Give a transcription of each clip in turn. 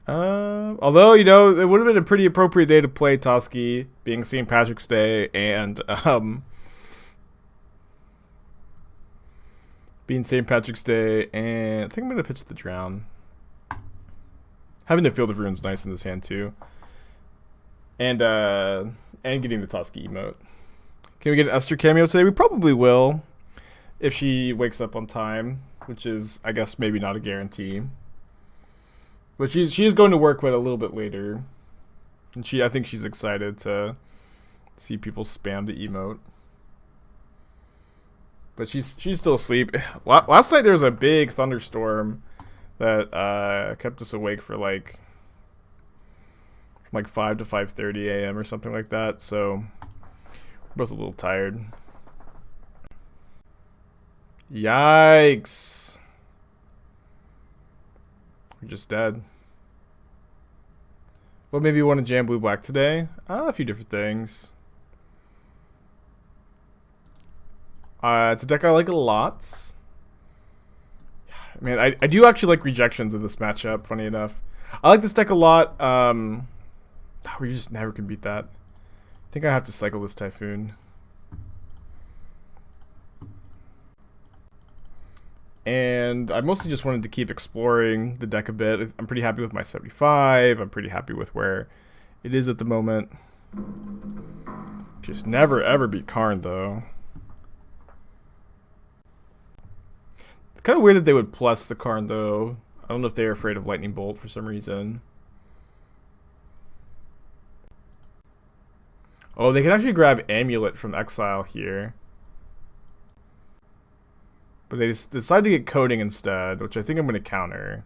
Although, you know, it would have been a pretty appropriate day to play Tusky, being St. Patrick's Day, and being St. Patrick's Day, and I think I'm gonna pitch the Drown. Having the Field of Ruins nice in this hand too, and getting the Tusky emote. Can we get an Esther cameo today? We probably will, if she wakes up on time, which is, I guess, maybe not a guarantee. But she is going to work, but a little bit later, and I think she's excited to see people spam the emote. But she's still asleep. Last night there was a big thunderstorm that kept us awake for like 5 to 5:30 a.m. or something like that. So we're both a little tired. Yikes! We're just dead. Well, maybe you want to jam blue black today? A few different things. It's a deck I like a lot. I mean, I do actually like rejections of this matchup, funny enough. I like this deck a lot. We just never can beat that. I think I have to cycle this Typhoon. And I mostly just wanted to keep exploring the deck a bit. I'm pretty happy with my 75. I'm pretty happy with where it is at the moment. Just never ever beat Karn, though. It's kind of weird that they would plus the Karn, though. I don't know if they're afraid of Lightning Bolt for some reason. Oh, they can actually grab Amulet from Exile here. But they decide to get Coding instead, which I think I'm going to counter.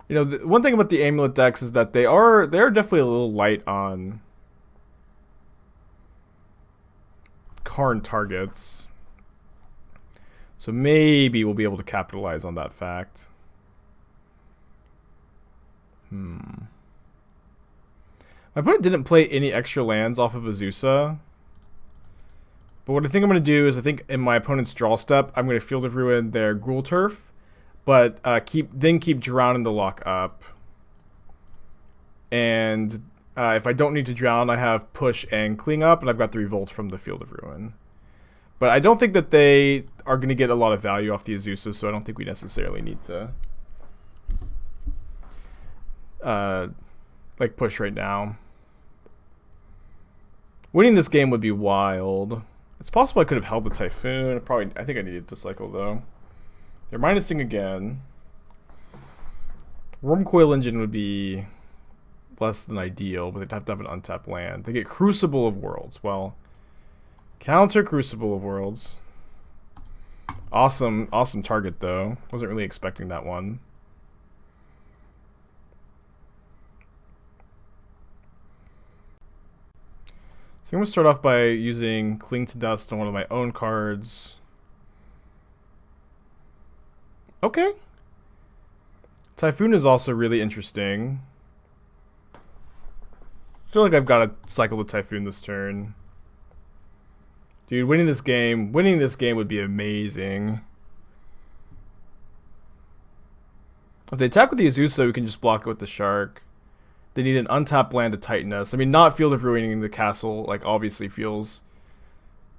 You know, the one thing about the Amulet decks is that they're definitely a little light on Karn targets. So maybe we'll be able to capitalize on that fact. My opponent didn't play any extra lands off of Azusa. But what I think I'm going to do is I think in my opponent's draw step, I'm going to Field of Ruin their Gruul Turf. But keep Drown in the lock up. And if I don't need to Drown, I have Push and Cling up, and I've got the Revolt from the Field of Ruin. But I don't think that they are going to get a lot of value off the Azusa, so I don't think we necessarily need to like push right now. Winning this game would be wild. It's possible I could have held the Typhoon. I think I needed to cycle though. They're minusing again. Wormcoil Engine would be less than ideal, but they'd have to have an untapped land. They get Crucible of Worlds. Well, counter Crucible of Worlds. Awesome target though. Wasn't really expecting that one. So I'm going to start off by using Cling to Dust on one of my own cards. Okay. Typhoon is also really interesting. I feel like I've got to cycle the Typhoon this turn. Dude, winning this game would be amazing. If they attack with the Azusa, we can just block it with the Shark. They need an untapped land to tighten us. I mean, not Field of Ruining the castle, like, obviously feels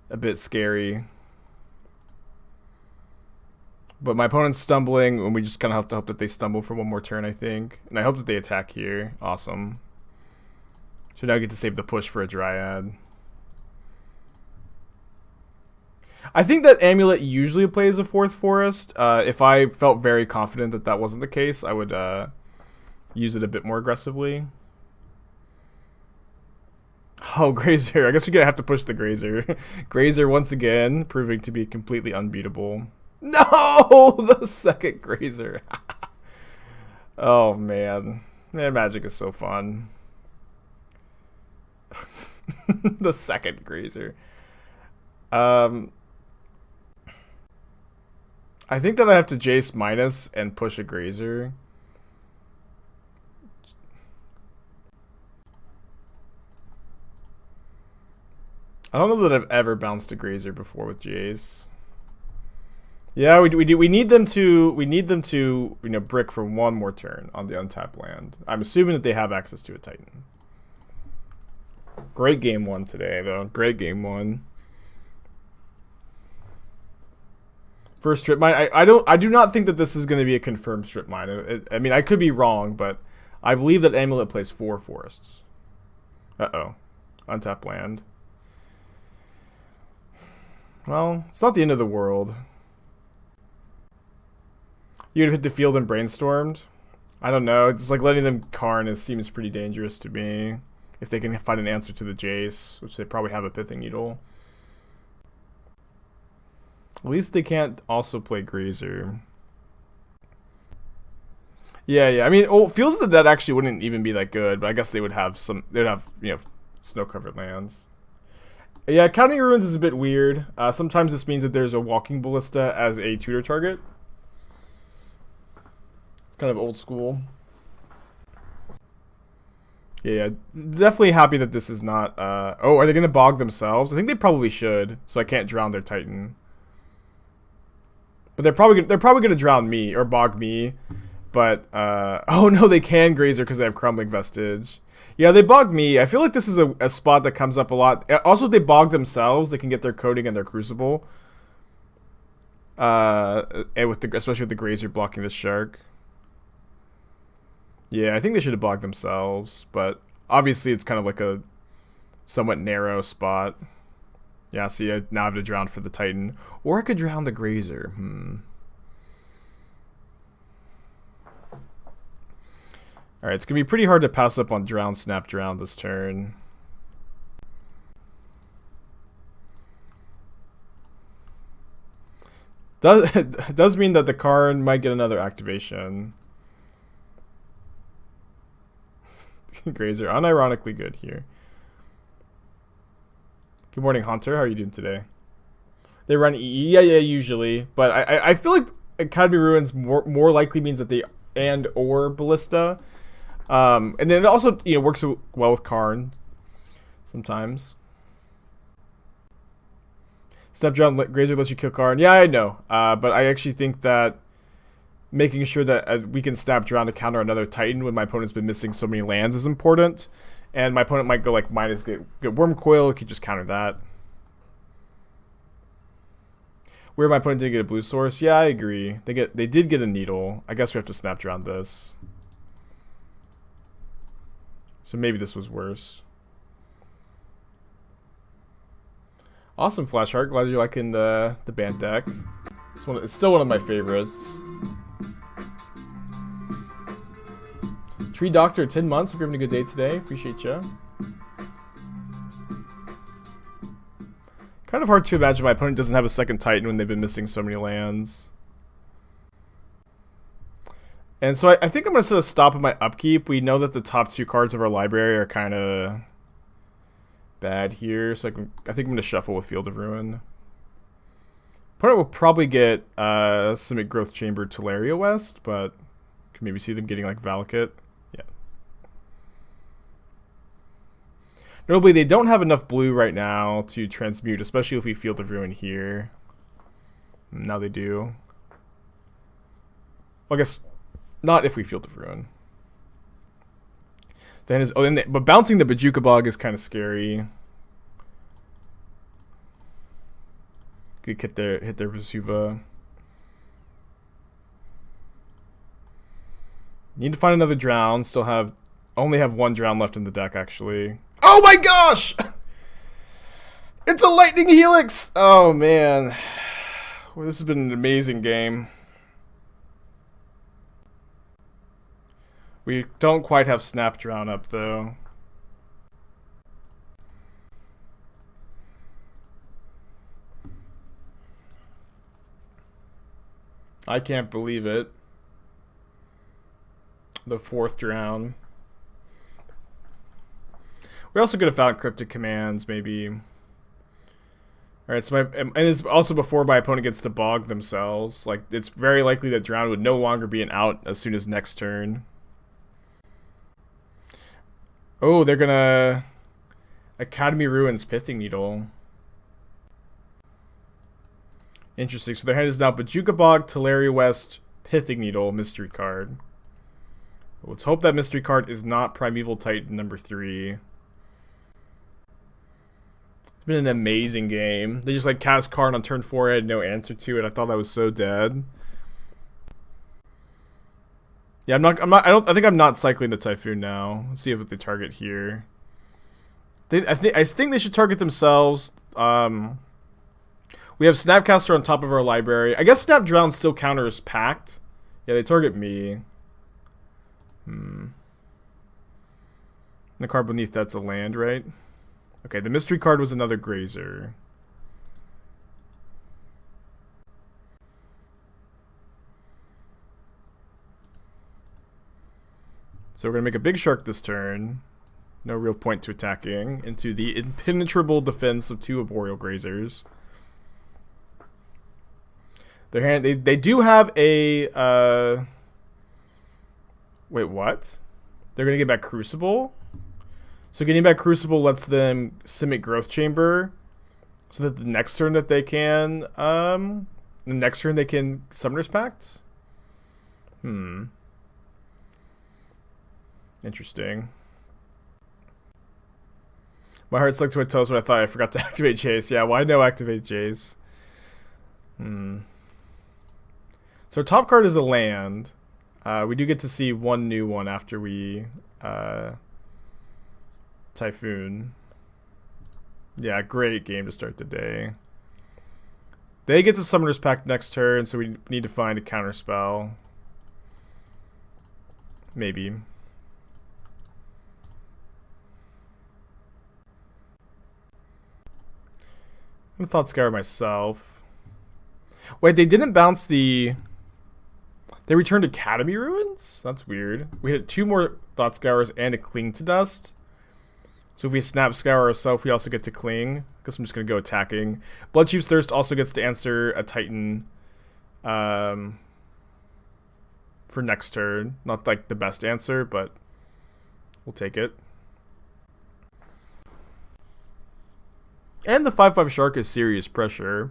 a bit scary. But my opponent's stumbling, and we just kind of have to hope that they stumble for one more turn, I think. And I hope that they attack here. Awesome. So now I get to save the push for a Dryad. I think that Amulet usually plays a 4th Forest. If I felt very confident that that wasn't the case, I would use it a bit more aggressively. Oh, Grazer. I guess we're going to have to push the Grazer. Grazer, once again, proving to be completely unbeatable. No! The second Grazer. Oh, man. Man, Magic is so fun. The second Grazer. I think that I have to Jace minus and push a Grazer. I don't know that I've ever bounced a Grazer before with Jace. Yeah, we do. We need them to. We need them to, you know, brick for one more turn on the untapped land. I'm assuming that they have access to a Titan. Great game one today, though. Great game one. First strip mine. I do not think that this is going to be a confirmed strip mine. I mean, I could be wrong, but I believe that Amulet plays 4 forests. Uh-oh. Untapped land. Well, it's not the end of the world. You'd have hit the field and brainstormed? I don't know. Just like letting them Karn seems pretty dangerous to me. If they can find an answer to the Jace, which they probably have a Pithing Needle. At least they can't also play Grazer. Yeah. I mean, Fields of the Dead actually wouldn't even be that good, but I guess they would have some. They'd have, you know, snow-covered lands. Yeah, Counting Ruins is a bit weird. Sometimes this means that there's a Walking Ballista as a tutor target. It's kind of old school. Yeah, definitely happy that this is not. Oh, are they going to bog themselves? I think they probably should, so I can't drown their Titan. But they're probably going to drown me or bog me. But oh no, they can Grazer because they have Crumbling Vestige. Yeah, they bog me. I feel like this is a spot that comes up a lot. Also, if they bog themselves, they can get their Coding and their Crucible. And with especially with the Grazer blocking the Shark. Yeah, I think they should have bogged themselves, but obviously it's kind of like a somewhat narrow spot. Yeah, see, I now have to drown for the Titan. Or I could drown the Grazer. Alright, it's going to be pretty hard to pass up on Drown, Snap, Drown this turn. Does mean that the Karn might get another activation. Grazer, unironically good here. Good morning, Hunter. How are you doing today? They run EE, yeah, usually, but I feel like Academy Ruins more likely means that they or Ballista, and then it also, you know, works well with Karn sometimes. Step Drown Grazer lets you kill Karn. Yeah, I know, but I actually think that making sure that we can Snap Drown to counter another Titan when my opponent's been missing so many lands is important. And my opponent might go like minus get Worm Coil, it could just counter that. Where my opponent didn't get a blue source, yeah, I agree. They did get a needle. I guess we have to Snap Drown this. So maybe this was worse. Awesome, Flashheart. Glad you're liking the band deck. It's still one of my favorites. Tree Doctor, 10 months. Hope you're having a good day today. Appreciate you. Kind of hard to imagine my opponent doesn't have a second Titan when they've been missing so many lands. And so I think I'm going to sort of stop at my upkeep. We know that the top 2 cards of our library are kind of bad here. So I think I'm going to shuffle with Field of Ruin. Opponent will probably get Simic Growth Chamber Teleria West, but can maybe see them getting like Valakut. Notably, they don't have enough blue right now to transmute, especially if we Field of Ruin here. Now they do. Well, I guess not if we Field of Ruin. Then but bouncing the Bajuka Bog is kind of scary. Could hit their Vesuva. Need to find another Drown. Only have 1 Drown left in the deck actually. Oh my gosh! It's a Lightning Helix! Oh man. Well, this has been an amazing game. We don't quite have Snap Drown up though. I can't believe it. The 4th Drown. We also could have found Cryptic Commands, maybe. Alright, so and it's also before my opponent gets to bog themselves. Like, it's very likely that Drown would no longer be an out as soon as next turn. Oh, they're gonna Academy Ruins Pithing Needle. Interesting. So their hand is now Bojuka Bog, Teleria West, Pithing Needle, Mystery card. Let's hope that Mystery card is not Primeval Titan number 3. It's been an amazing game. They just like cast card on turn 4. I had no answer to it. I thought that was so dead. Yeah, I think I'm not cycling the Typhoon now. Let's see what they target here. I think they should target themselves. We have Snapcaster on top of our library. I guess Snapdrown still counters Pact. Yeah, they target me. The card beneath that's a land, right? Okay, the mystery card was another Grazer. So we're going to make a big shark this turn. No real point to attacking. Into the impenetrable defense of 2 Arboreal Grazers. Their hand, they do have a... Wait, what? They're going to get back Crucible? So getting back Crucible lets them Simic Growth Chamber. So that the next turn that they can... the next turn they can Summoner's Pact? Interesting. My heart stuck to my toes when I thought I forgot to activate Jace. Yeah, why no activate Jace? So our top card is a land. We do get to see one new one after we Typhoon. Yeah, great game to start the day. They get to Summoner's Pact next turn, so we need to find a counter spell. Maybe. I thought Scour myself. Wait, they didn't bounce the... They returned Academy Ruins? That's weird. We had 2 more Thought Scours and a Cling to Dust. So if we Snap Scour ourselves, we also get to Cling. I guess I'm just going to go attacking. Bloodchief's Thirst also gets to answer a Titan for next turn. Not like the best answer, but we'll take it. And the 5/5 Shark is serious pressure.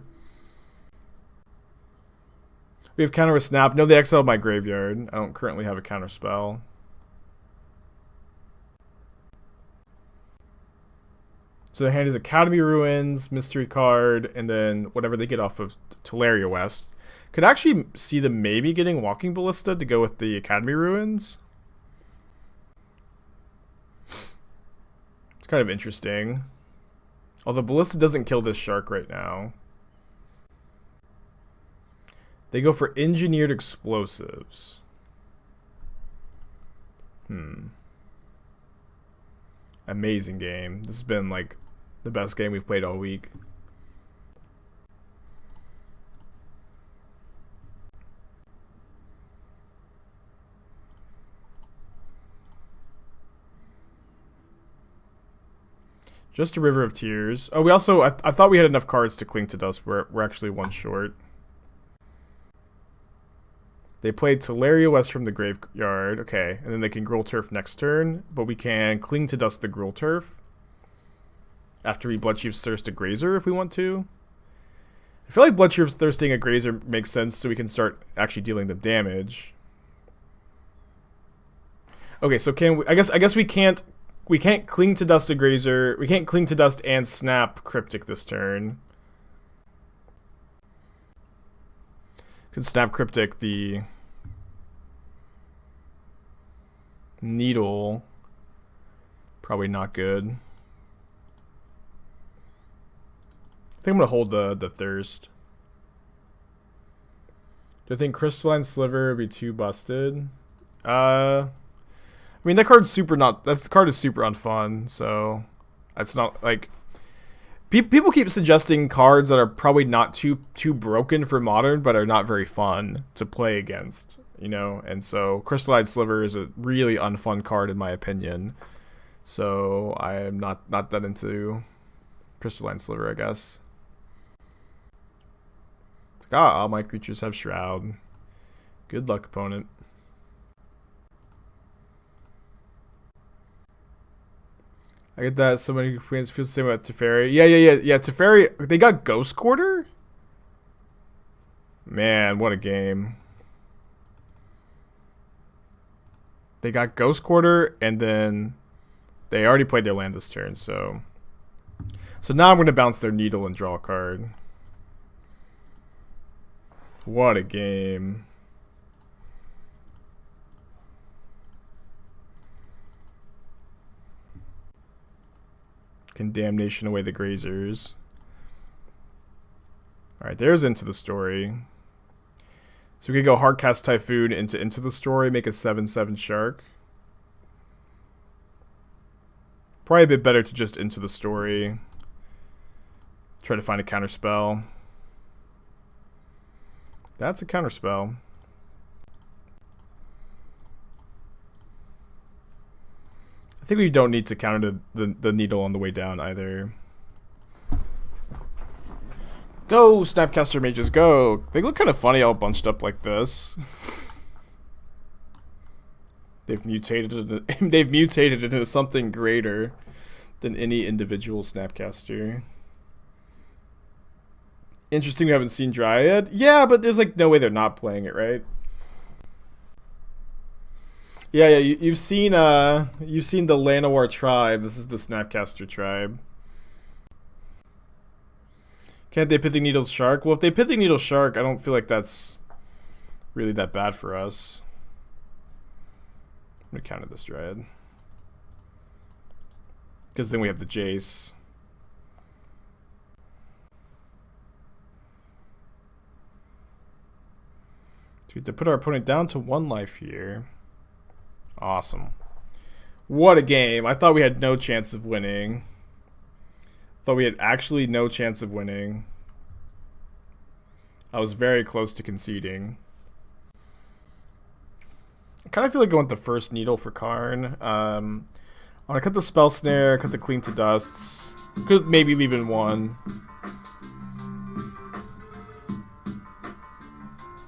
We have counter with Snap. No, they exiled my graveyard. I don't currently have a counter spell. So their hand is Academy Ruins, Mystery card, and then whatever they get off of Teleria West. Could actually see them maybe getting Walking Ballista to go with the Academy Ruins. It's kind of interesting. Although Ballista doesn't kill this shark right now. They go for Engineered Explosives. Amazing game. This has been like the best game we've played all week. Just a River of Tears. Oh, we also... I thought we had enough cards to Cling to Dust. We're actually 1 short. They played Teleria West from the graveyard. Okay, and then they can Gruul Turf next turn. But we can Cling to Dust the Gruul Turf. After we Bloodchief's Thirst a Grazer if we want to. I feel like Bloodchief's Thirsting a Grazer makes sense so we can start actually dealing them damage. Okay, so can we... I guess we can't... We can't Cling to Dust a Grazer. We can't Cling to Dust and Snap Cryptic this turn. Could Snap Cryptic the Needle. Probably not good. I think I'm going to hold the Thirst. Do I think Crystalline Sliver would be too busted? I mean, that card's super not... That card is super unfun, so... That's not, like... People keep suggesting cards that are probably not too broken for Modern, but are not very fun to play against, you know? And so, Crystalline Sliver is a really unfun card, in my opinion. So, I am not that into Crystalline Sliver, I guess. All my creatures have Shroud. Good luck, opponent. I get that. So many fans feel the same about Teferi. Yeah. Teferi, they got Ghost Quarter? Man, what a game. They got Ghost Quarter, and then they already played their land this turn, so now I'm going to bounce their Needle and draw a card. What a game. Can Damnation away the Grazers. Alright, there's Into the Story. So we could go Hardcast Typhoon into the Story, make a 7/7 Shark. Probably a bit better to just Into the Story. Try to find a counterspell. That's a counterspell. I think we don't need to counter the Needle on the way down either. Go, Snapcaster Mages, go! They look kind of funny all bunched up like this. They've mutated into something greater than any individual Snapcaster. Interesting we haven't seen Dryad. Yeah, but there's like no way they're not playing it, right? Yeah, you've seen the Llanowar tribe. This is the Snapcaster tribe. Can't they Pithing Needle Shark? Well, if they Pithing Needle Shark, I don't feel like that's really that bad for us. I'm gonna counter this Dryad. Because then we have the Jace. So we have to put our opponent down to 1 life here. Awesome. What a game. I thought we had no chance of winning. Thought we had actually no chance of winning. I was very close to conceding. I kind of feel like going with the first Needle for Karn. I want to cut the Spell Snare, cut the Cling to Dusts. Could maybe leave in 1.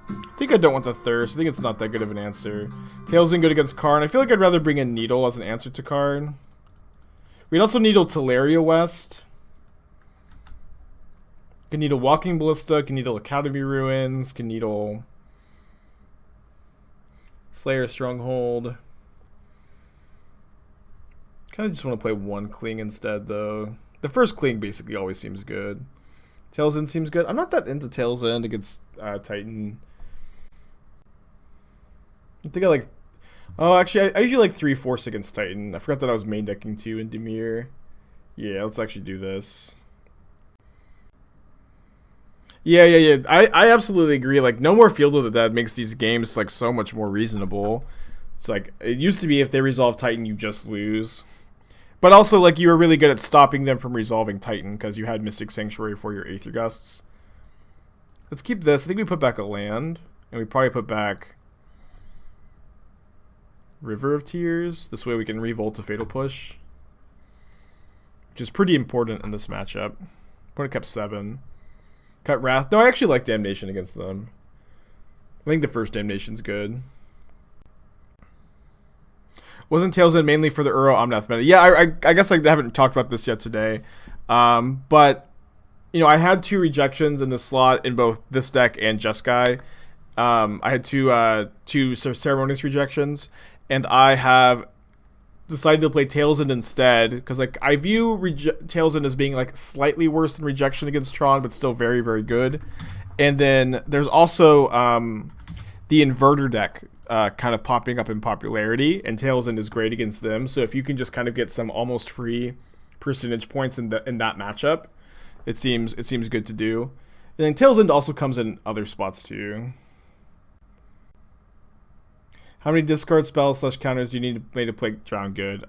I think I don't want the Thirst. I think it's not that good of an answer. Tails in good against Karn. I feel like I'd rather bring in Needle as an answer to Karn. We'd also Needle Teleria West. Can Needle Walking Ballista, can Needle Academy Ruins, can Needle Slayer Stronghold. Kind of just want to play 1 Cling instead, though. The first Cling basically always seems good. Tails End seems good. I'm not that into Tails End against Titan. I think I like... Oh, actually, I usually like 3 Force against Titan. I forgot that I was main decking 2 in Dimir. Yeah, let's actually do this. Yeah. I absolutely agree. Like, no more Field of the Dead makes these games like so much more reasonable. It's like, it used to be if they resolve Titan, you just lose. But also, like, you were really good at stopping them from resolving Titan because you had Mystic Sanctuary for your Aether Gusts. Let's keep this. I think we put back a land. And we probably put back River of Tears. This way we can revolt to Fatal Push. Which is pretty important in this matchup. Opponent kept 7. Cut Wrath. No, I actually like Damnation against them. I think the first Damnation's good. Wasn't Tails End mainly for the Uro Omnath meta? Yeah, I guess I haven't talked about this yet today. But, you know, I had 2 rejections in the slot in both this deck and Jeskai. I had two Ceremonious rejections. And I have decided to play Tails End instead, because like I view Tails End as being like slightly worse than Rejection against Tron, but still very, very good. And then there's also the Inverter deck kind of popping up in popularity, and Tails End is great against them. So if you can just kind of get some almost free percentage points in that matchup, it seems good to do. And then Tails End also comes in other spots too. How many discard spells / counters do you need to play Drown good?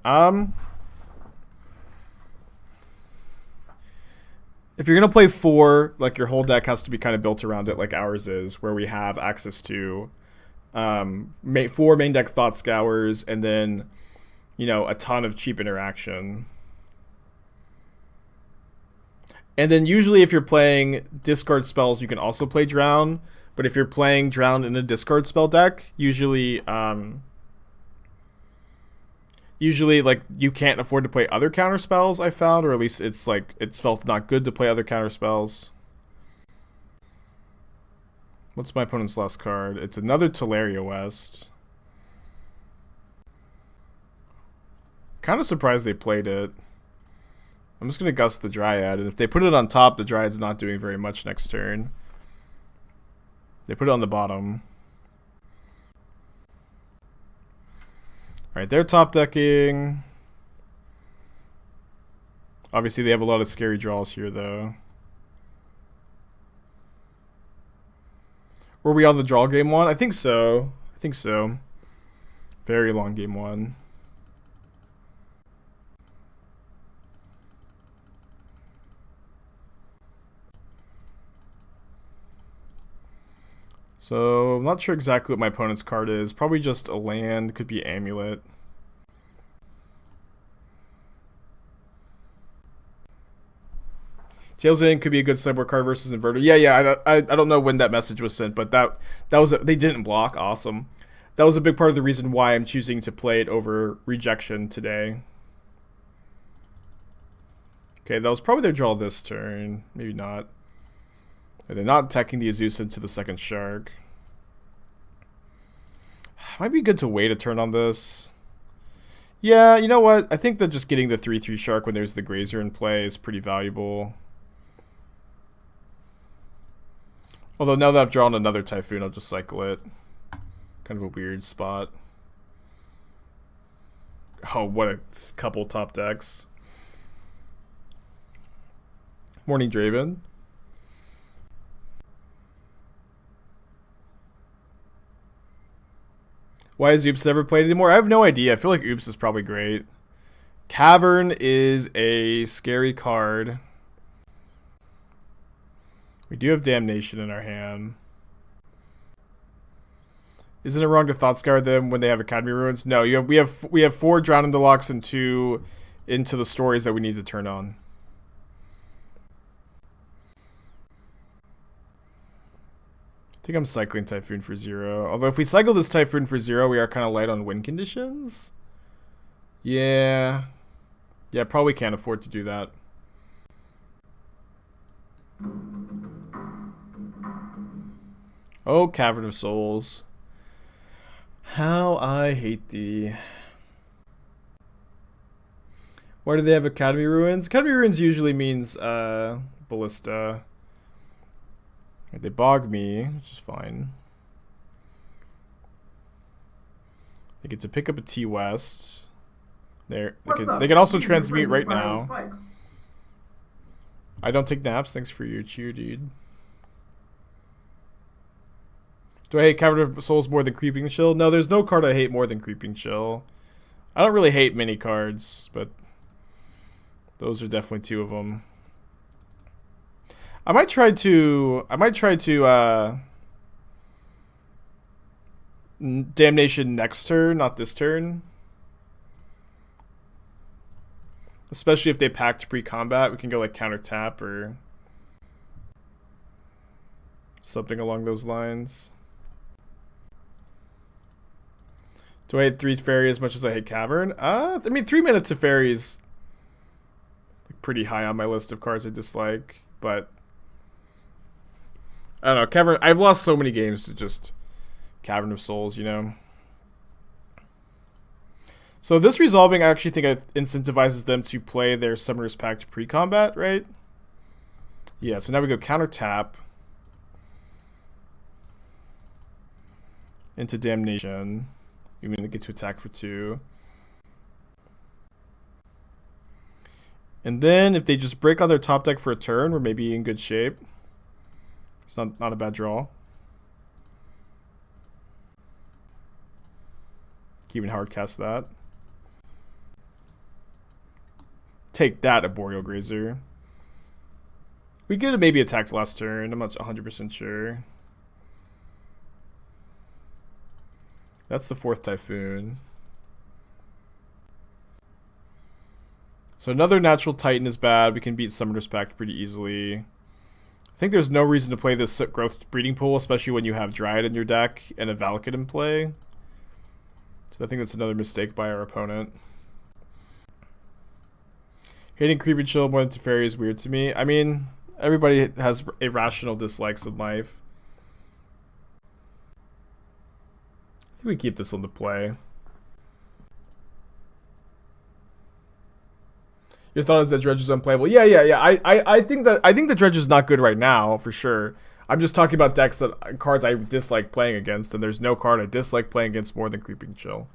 If you're going to play 4, like your whole deck has to be kind of built around it like ours is, where we have access to 4 main deck Thought Scours and then, you know, a ton of cheap interaction. And then usually if you're playing discard spells, you can also play Drown. But if you're playing Drown in a discard spell deck, usually like you can't afford to play other counter spells, I found, or at least it's felt not good to play other counter spells. What's my opponent's last card? It's another Teleria West. Kind of surprised they played it. I'm just going to gust the Dryad, and if they put it on top, the Dryad's not doing very much next turn. They put it on the bottom. Alright, they're top decking. Obviously, they have a lot of scary draws here, though. Were we on the draw game one? I think so. I think so. Very long game one. So, I'm not sure exactly what my opponent's card is. Probably just a land. Could be Amulet. Tails in could be a good sideboard card versus Inverter. Yeah. I don't know when that message was sent, but that was they didn't block. Awesome. That was a big part of the reason why I'm choosing to play it over Rejection today. Okay, that was probably their draw this turn. Maybe not. They're not attacking the Azusa into the second Shark. Might be good to wait a turn on this. Yeah, you know what? I think that just getting the 3/3 Shark when there's the Grazer in play is pretty valuable. Although now that I've drawn another Typhoon, I'll just cycle it. Kind of a weird spot. Oh, what a couple top decks. Morning Draven. Why has Oops never played anymore? I have no idea. I feel like Oops is probably great. Cavern is a scary card. We do have Damnation in our hand. Isn't it wrong to Thought Scour them when they have Academy Ruins? No, we have 4 Drown in the Locks and 2 into the stories that we need to turn on. I think I'm cycling Typhoon for 0. Although if we cycle this Typhoon for 0, we are kind of light on win conditions. Yeah. Yeah, probably can't afford to do that. Oh, Cavern of Souls. How I hate thee. Why do they have Academy Ruins? Academy Ruins usually means Ballista. They bog me, which is fine. They get to pick up a T West. They can also transmute right now. I don't take naps. Thanks for your cheer, dude. Do I hate Cavern of Souls more than Creeping Chill? No, there's no card I hate more than Creeping Chill. I don't really hate many cards, but those are definitely 2 of them. I might try to Damnation next turn, not this turn. Especially if they packed pre-combat, we can go like counter tap or something along those lines. Do I hate 3 Fairy as much as I hate Cavern? I mean 3 minutes of Fairy is pretty high on my list of cards I dislike, but I don't know, Cavern. I've lost so many games to just Cavern of Souls, you know. So this resolving, I actually think it incentivizes them to play their Summoner's Pact pre-combat, right? Yeah, so now we go counter tap into Damnation. You mean to get to attack for 2. And then if they just break on their top deck for a turn, we're maybe in good shape. It's not a bad draw. Even hardcast that. Take that, Arboreal Grazer. We could have maybe attacked last turn. I'm not 100% sure. That's the 4th Typhoon. So another Natural Titan is bad. We can beat Summoner's Pact pretty easily. I think there's no reason to play this Growth Breeding Pool, especially when you have Dryad in your deck and a Valakut in play. So I think that's another mistake by our opponent. Hating Creeping Chill more than Teferi is weird to me. I mean, everybody has irrational dislikes in life. think we keep this on the play. Your thought is that Dredge is unplayable? Yeah. I think the Dredge is not good right now, for sure. I'm just talking about decks cards I dislike playing against, and there's no card I dislike playing against more than Creeping Chill.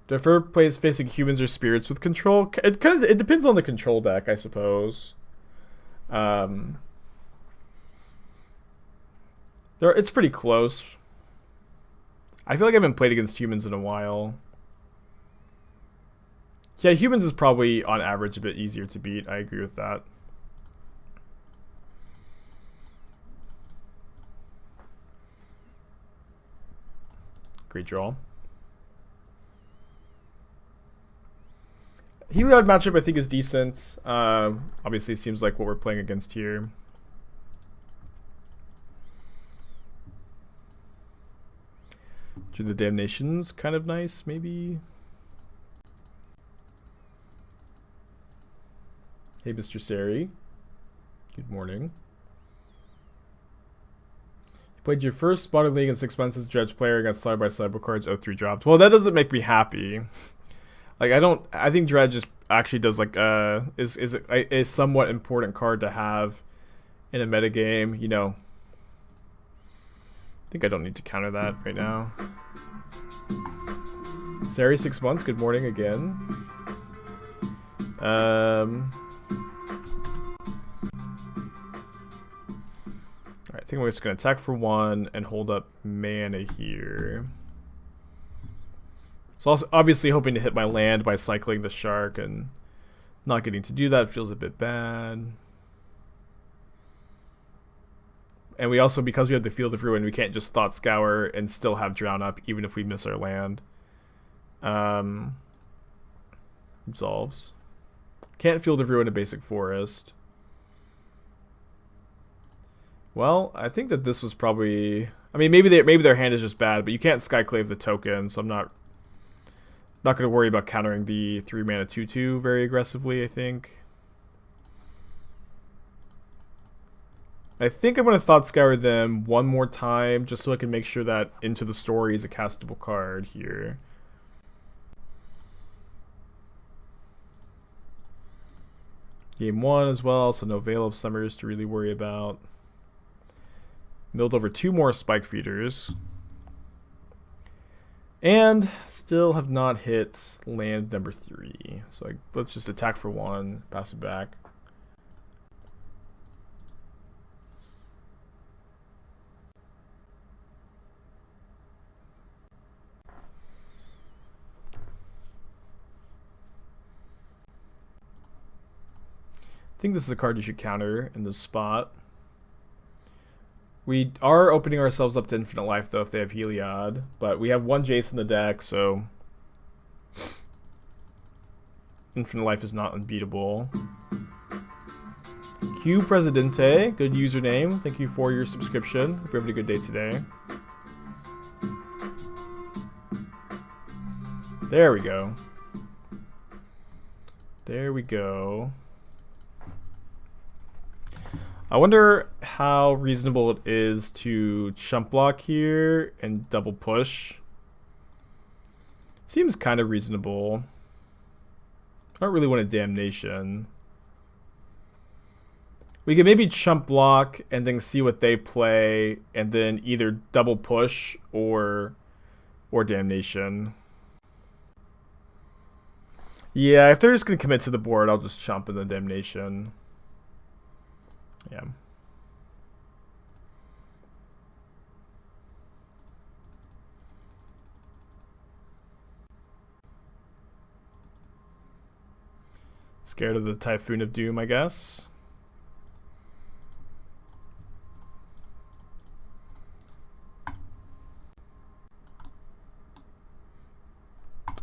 Do I prefer plays facing humans or spirits with control? It depends on the control deck, I suppose. It's pretty close. I feel like I haven't played against humans in a while. Yeah, humans is probably, on average, a bit easier to beat. I agree with that. Great draw. Heliod matchup, I think, is decent. Obviously, seems like what we're playing against here. To the Damnation's kind of nice, maybe. Hey, Mr. Sari. Good morning. You played your first Spotted League in 6 months as a Dredge player, got side by side cards, 0-3 dropped. Well, that doesn't make me happy. Like, I think Dredge just actually does, like, is a somewhat important card to have in a metagame, you know. I think I don't need to counter that right now. Sari, 6 months, good morning again. Alright, I think we're just going to attack for 1 and hold up mana here. So also obviously hoping to hit my land by cycling the shark, and not getting to do that feels a bit bad. And we also, because we have the Field of Ruin, we can't just Thought Scour and still have Drown Up even if we miss our land. Absolves. Can't Field of Ruin a basic forest. Well, I think that this was probably... I mean, maybe their hand is just bad, but you can't Skyclave the token, so I'm not going to worry about countering the 3-mana 2/2 very aggressively, I think. I think I'm going to Thought Scour them one more time, just so I can make sure that Into the Story is a castable card here. Game 1 as well, so no Veil of Summers to really worry about. Milled over 2 more Spike Feeders. And still have not hit land number 3. So let's just attack for 1, pass it back. I think this is a card you should counter in this spot. We are opening ourselves up to infinite life, though, if they have Heliod. But we have 1 Jace in the deck, so... infinite life is not unbeatable. Q Presidente, good username. Thank you for your subscription. Hope you're having a good day today. There we go. There we go. I wonder how reasonable it is to chump block here and double push. Seems kind of reasonable. I don't really want a Damnation. We could maybe chump block and then see what they play, and then either double push or Damnation. Yeah, if they're just gonna commit to the board, I'll just chump in the Damnation. Yeah. Scared of the Typhoon of Doom, I guess.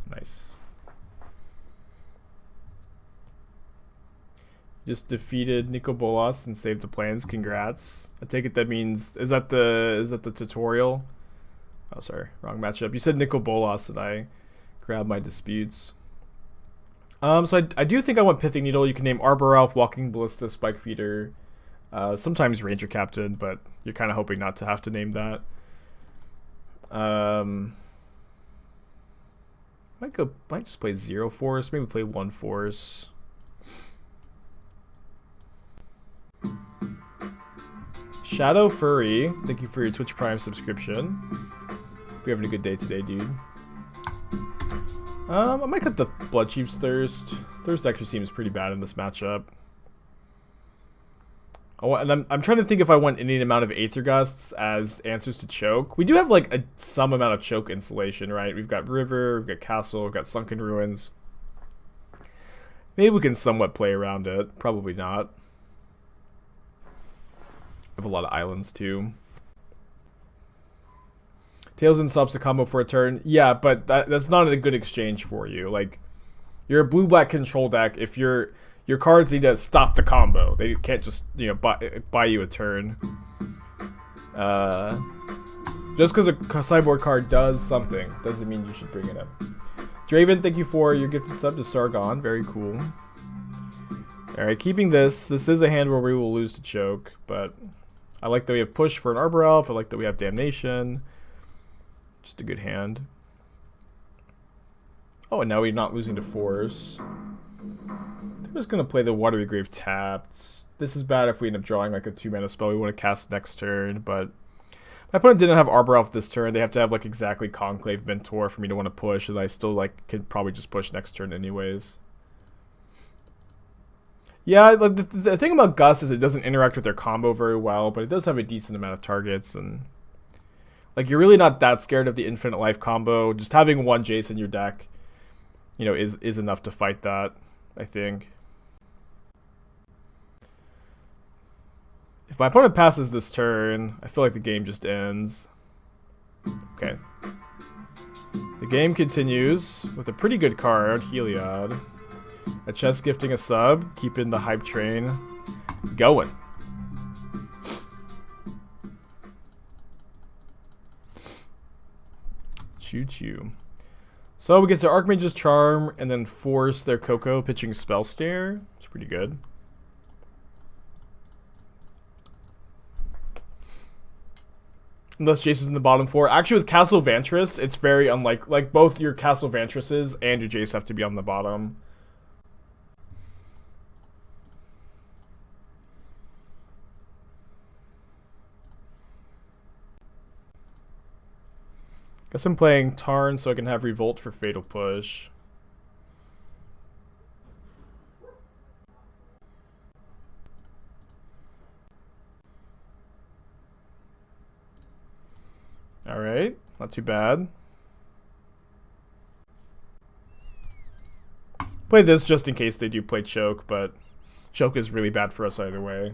Nice. Just defeated Nico Bolas and saved the plans. Congrats. I take it that means is that the tutorial? Oh, sorry, wrong matchup. You said Nico Bolas and I grabbed my disputes. So I do think I want Pithing Needle. You can name Arbor Elf, Walking Ballista, Spike Feeder, sometimes Ranger Captain, but you're kind of hoping not to have to name that. Might just play 0 force. Maybe play 1 force. Shadow Furry, thank you for your Twitch Prime subscription. Hope you're having a good day today, dude. I might cut the Blood Chief's Thirst. Thirst actually seems pretty bad in this matchup. Oh, and I'm trying to think if I want any amount of Aether Gusts as answers to choke. We do have like some amount of choke insulation, right? We've got River, we've got Castle, we've got Sunken Ruins. Maybe we can somewhat play around it. Probably not. I have a lot of islands too. Tails and stops the combo for a turn. Yeah, but that's not a good exchange for you. Like, you're a blue-black control deck. If your cards need to stop the combo, they can't just, you know, buy you a turn. Just because a sideboard card does something doesn't mean you should bring it up. Draven, thank you for your gifted sub to Sargon. Very cool. Alright, keeping this. This is a hand where we will lose to choke, but I like that we have push for an Arbor Elf. I like that we have damnation. Just a good hand. Oh, and now we're not losing to force. I'm just going to play the Watery Grave tapped. This is bad if we end up drawing like a 2-mana spell we want to cast next turn, but my opponent didn't have Arbor Elf this turn. They have to have like exactly Conclave Mentor for me to want to push, and I still like could probably just push next turn anyways. Yeah, like the thing about Gus is it doesn't interact with their combo very well, but it does have a decent amount of targets, and like you're really not that scared of the infinite life combo. Just having one Jace in your deck, you know, is enough to fight that, I think. If my opponent passes this turn, I feel like the game just ends. Okay. The game continues with a pretty good card, Heliod. A chest gifting a sub, keeping the hype train going. Choo choo. So we get to Archmage's Charm and then force their Coco pitching Spell Stare. It's pretty good. Unless Jace is in the bottom 4. Actually, with Castle Vantress, it's very unlikely. Like, both your Castle Vantresses and your Jace have to be on the bottom. Guess I'm playing Tarn so I can have Revolt for Fatal Push. Alright, not too bad. Play this just in case they do play Choke, but Choke is really bad for us either way.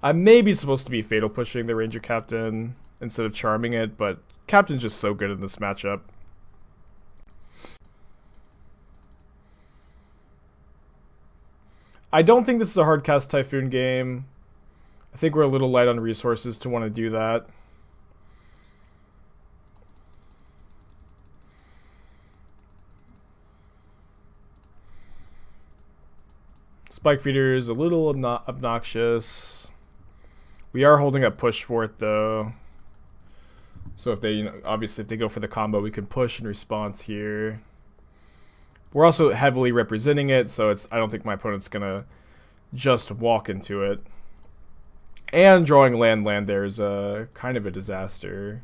I may be supposed to be Fatal Pushing the Ranger Captain instead of Charming it, but Captain's just so good in this matchup. I don't think this is a hard cast Typhoon game. I think we're a little light on resources to want to do that. Spike Feeder is a little obnoxious. We are holding up push for it though. So if they, you know, obviously if they go for the combo, we can push in response here. We're also heavily representing it, so I don't think my opponent's gonna just walk into it. And drawing land there is kind of a disaster.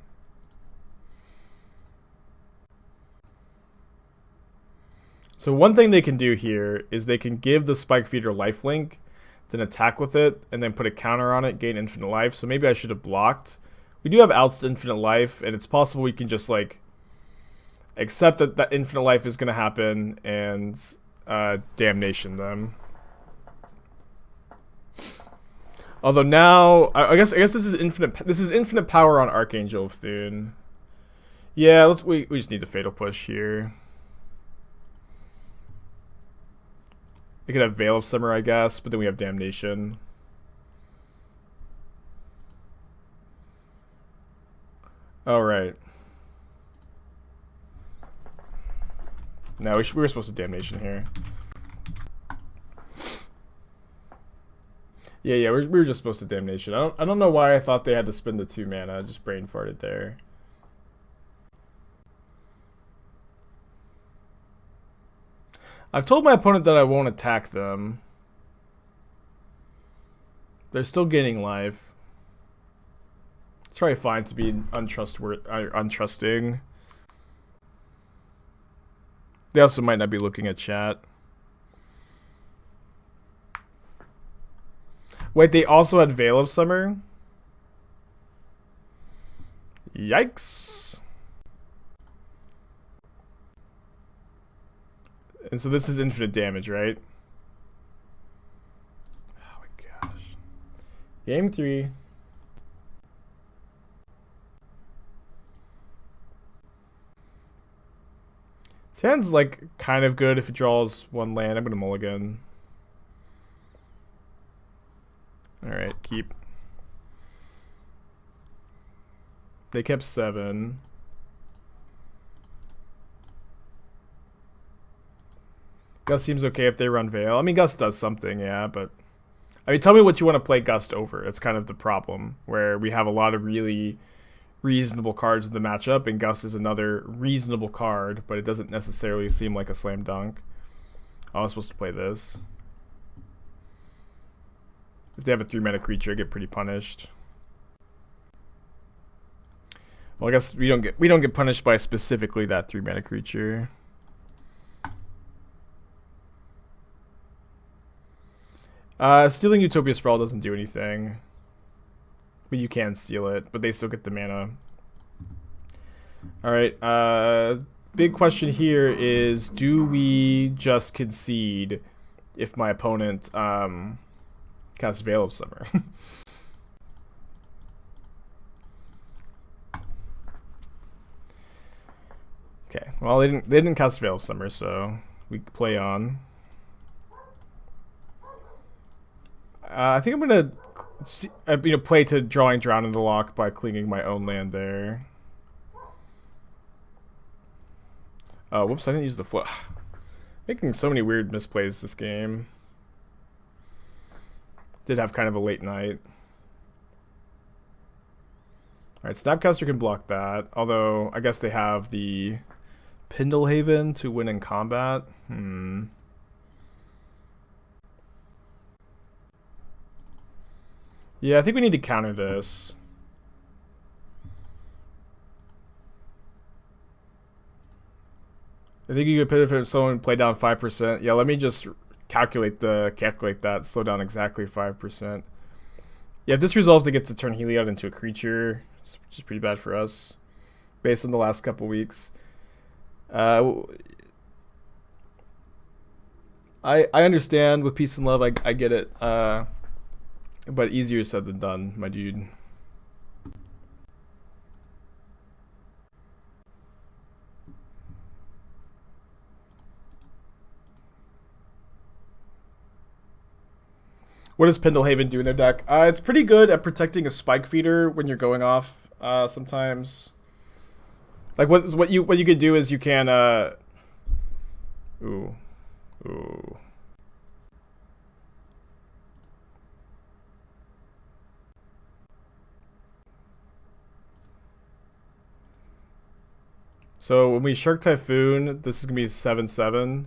So one thing they can do here is they can give the Spike Feeder lifelink, then attack with it, and then put a counter on it, gain infinite life. So maybe I should have blocked. We do have outs to infinite life, and it's possible we can just like accept that that infinite life is going to happen and damnation them. Although now, I guess this is infinite. This is infinite power on Archangel of Thune. Yeah, we just need a Fatal Push here. We could have Veil of Summer, I guess, but then we have Damnation. All right. No, we were supposed to Damnation here. Yeah, we were just supposed to Damnation. I don't know why I thought they had to spend the 2 mana. I just brain farted there. I've told my opponent that I won't attack them. They're still gaining life. It's probably fine to be untrusting. They also might not be looking at chat. Wait, they also had Veil of Summer? Yikes. And so this is infinite damage, right? Oh my gosh. Game 3. This hand's like kind of good if it draws 1 land. I'm gonna mulligan. Alright, keep. They kept 7. Gust seems okay if they run Veil. I mean, Gust does something, yeah, but... I mean, tell me what you want to play Gust over. It's kind of the problem, where we have a lot of really reasonable cards in the matchup, and Gust is another reasonable card, but it doesn't necessarily seem like a slam dunk. I was supposed to play this. If they have a 3-mana creature, I get pretty punished. Well, I guess we don't get punished by specifically that 3-mana creature. Stealing Utopia Sprawl doesn't do anything. But you can steal it, but they still get the mana. Alright, big question here is, do we just concede if my opponent casts Veil of Summer? Okay, well they didn't cast Veil of Summer, so we play on. I think I'm gonna play to drawing Drown in the Lock by clinging my own land there. Oh, whoops, I didn't use the flow. Making so many weird misplays this game. Did have kind of a late night. Alright, Snapcaster can block that. Although, I guess they have the Pendlehaven to win in combat. Yeah, I think we need to counter this. I think you could pivot if someone play down 5%. Yeah, let me just calculate that. Slow down exactly 5%. Yeah, if this resolves, they get to turn Heliod into a creature, which is pretty bad for us, based on the last couple weeks. I understand with peace and love. I get it. But easier said than done, my dude. What does Pendlehaven do in their deck? It's pretty good at protecting a Spike Feeder when you're going off. Sometimes, like what you could do is you can ooh. So when we Shark Typhoon, this is gonna be 7/7,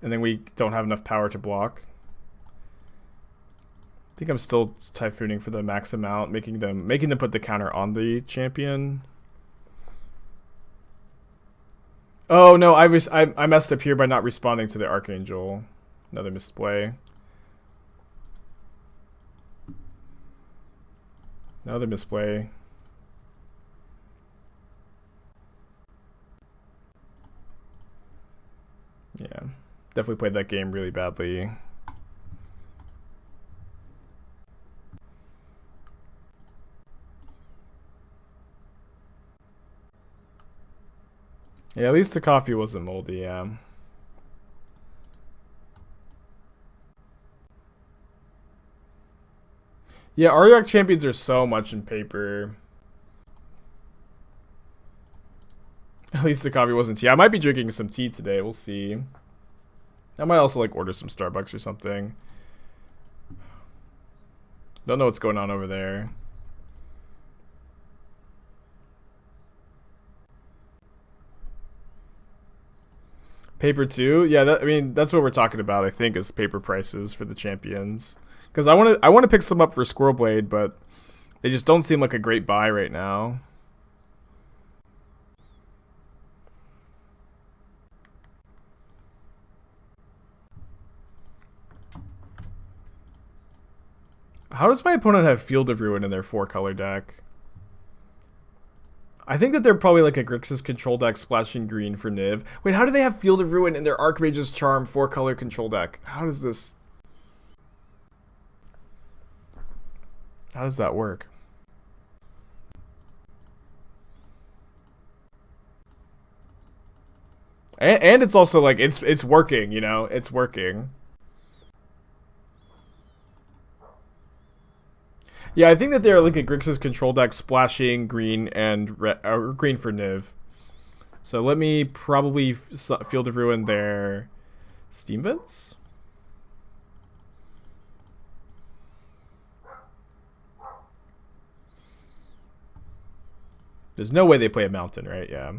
and then we don't have enough power to block. I think I'm still Typhooning for the max amount, making them put the counter on the champion. Oh no, I messed up here by not responding to the Archangel. Another misplay. Another misplay. Yeah, definitely played that game really badly. Yeah, at least the coffee wasn't moldy, yeah. Yeah, Ariok champions are so much in paper. At least the coffee wasn't tea. I might be drinking some tea today, we'll see. I might also like order some Starbucks or something. Don't know what's going on over there. Paper 2? Yeah, I mean, that's what we're talking about, I think, is paper prices for the champions. Because I want to pick some up for Squirrel Blade, but they just don't seem like a great buy right now. How does my opponent have Field of Ruin in their 4-color deck? I think that they're probably like a Grixis control deck splashing green for Niv. Wait, how do they have Field of Ruin in their Archmage's Charm 4-color control deck? How does that work? And it's also like it's working, you know? It's working. Yeah, I think that they're like a Grixis control deck splashing green and green for Niv. So let me probably Field of Ruin their Steam Vents. There's no way they play a Mountain, right? Yeah.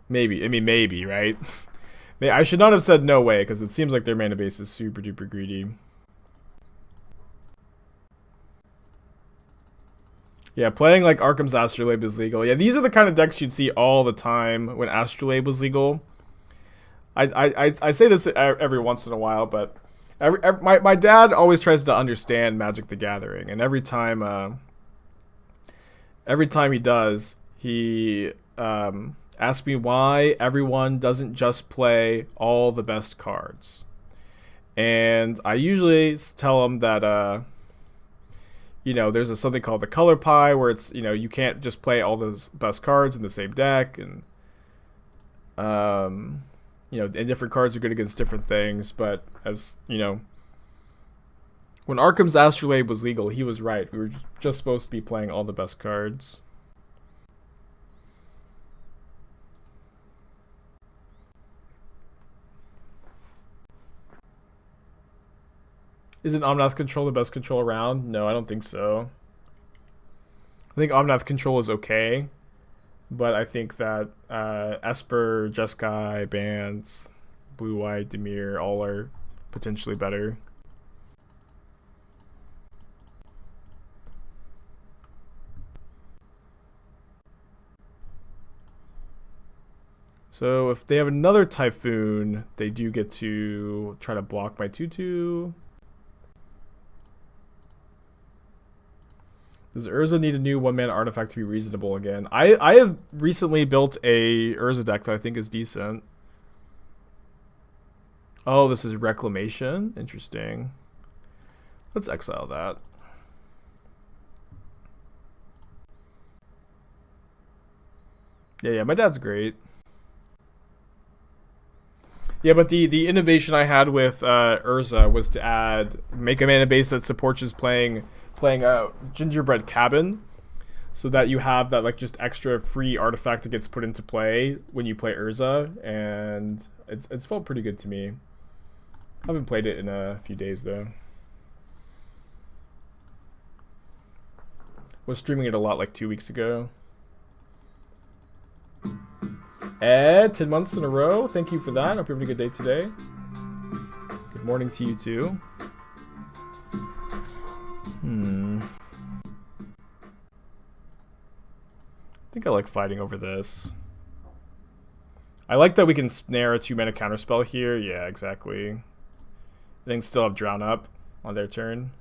Maybe. I mean, maybe, right? I should not have said no way, because it seems like their mana base is super duper greedy. Yeah, playing like Arkham's Astrolabe is legal. Yeah, these are the kind of decks you'd see all the time when Astrolabe was legal. I say this every once in a while, but my dad always tries to understand Magic the Gathering, and every time he does, he asks me why everyone doesn't just play all the best cards. And I usually tell him that you know, there's something called the color pie where it's, you know, you can't just play all those best cards in the same deck, and you know, and different cards are good against different things. But as you know, when Arkham's Astrolabe was legal, he was right. We were just supposed to be playing all the best cards. Isn't Omnath Control the best control around? No, I don't think so. I think Omnath Control is okay, but I think that Esper, Jeskai, Bans, Blue White, Dimir, all are potentially better. So if they have another Typhoon, they do get to try to block my 2/2. Does Urza need a new one-mana artifact to be reasonable again? I have recently built a Urza deck that I think is decent. Oh, this is Reclamation? Interesting. Let's exile that. Yeah, my dad's great. Yeah, but the innovation I had with Urza was to make a mana base that supports just playing a Gingerbread Cabin, so that you have that like just extra free artifact that gets put into play when you play Urza, and it's felt pretty good to me. I haven't played it in a few days though. Was streaming it a lot like 2 weeks ago. Ed, 10 months in a row. Thank you for that. Hope you're having a good day today. Good morning to you too. I think I like fighting over this. I like that we can snare a 2-mana counterspell here. Yeah, exactly. I think still have Drown Up on their turn.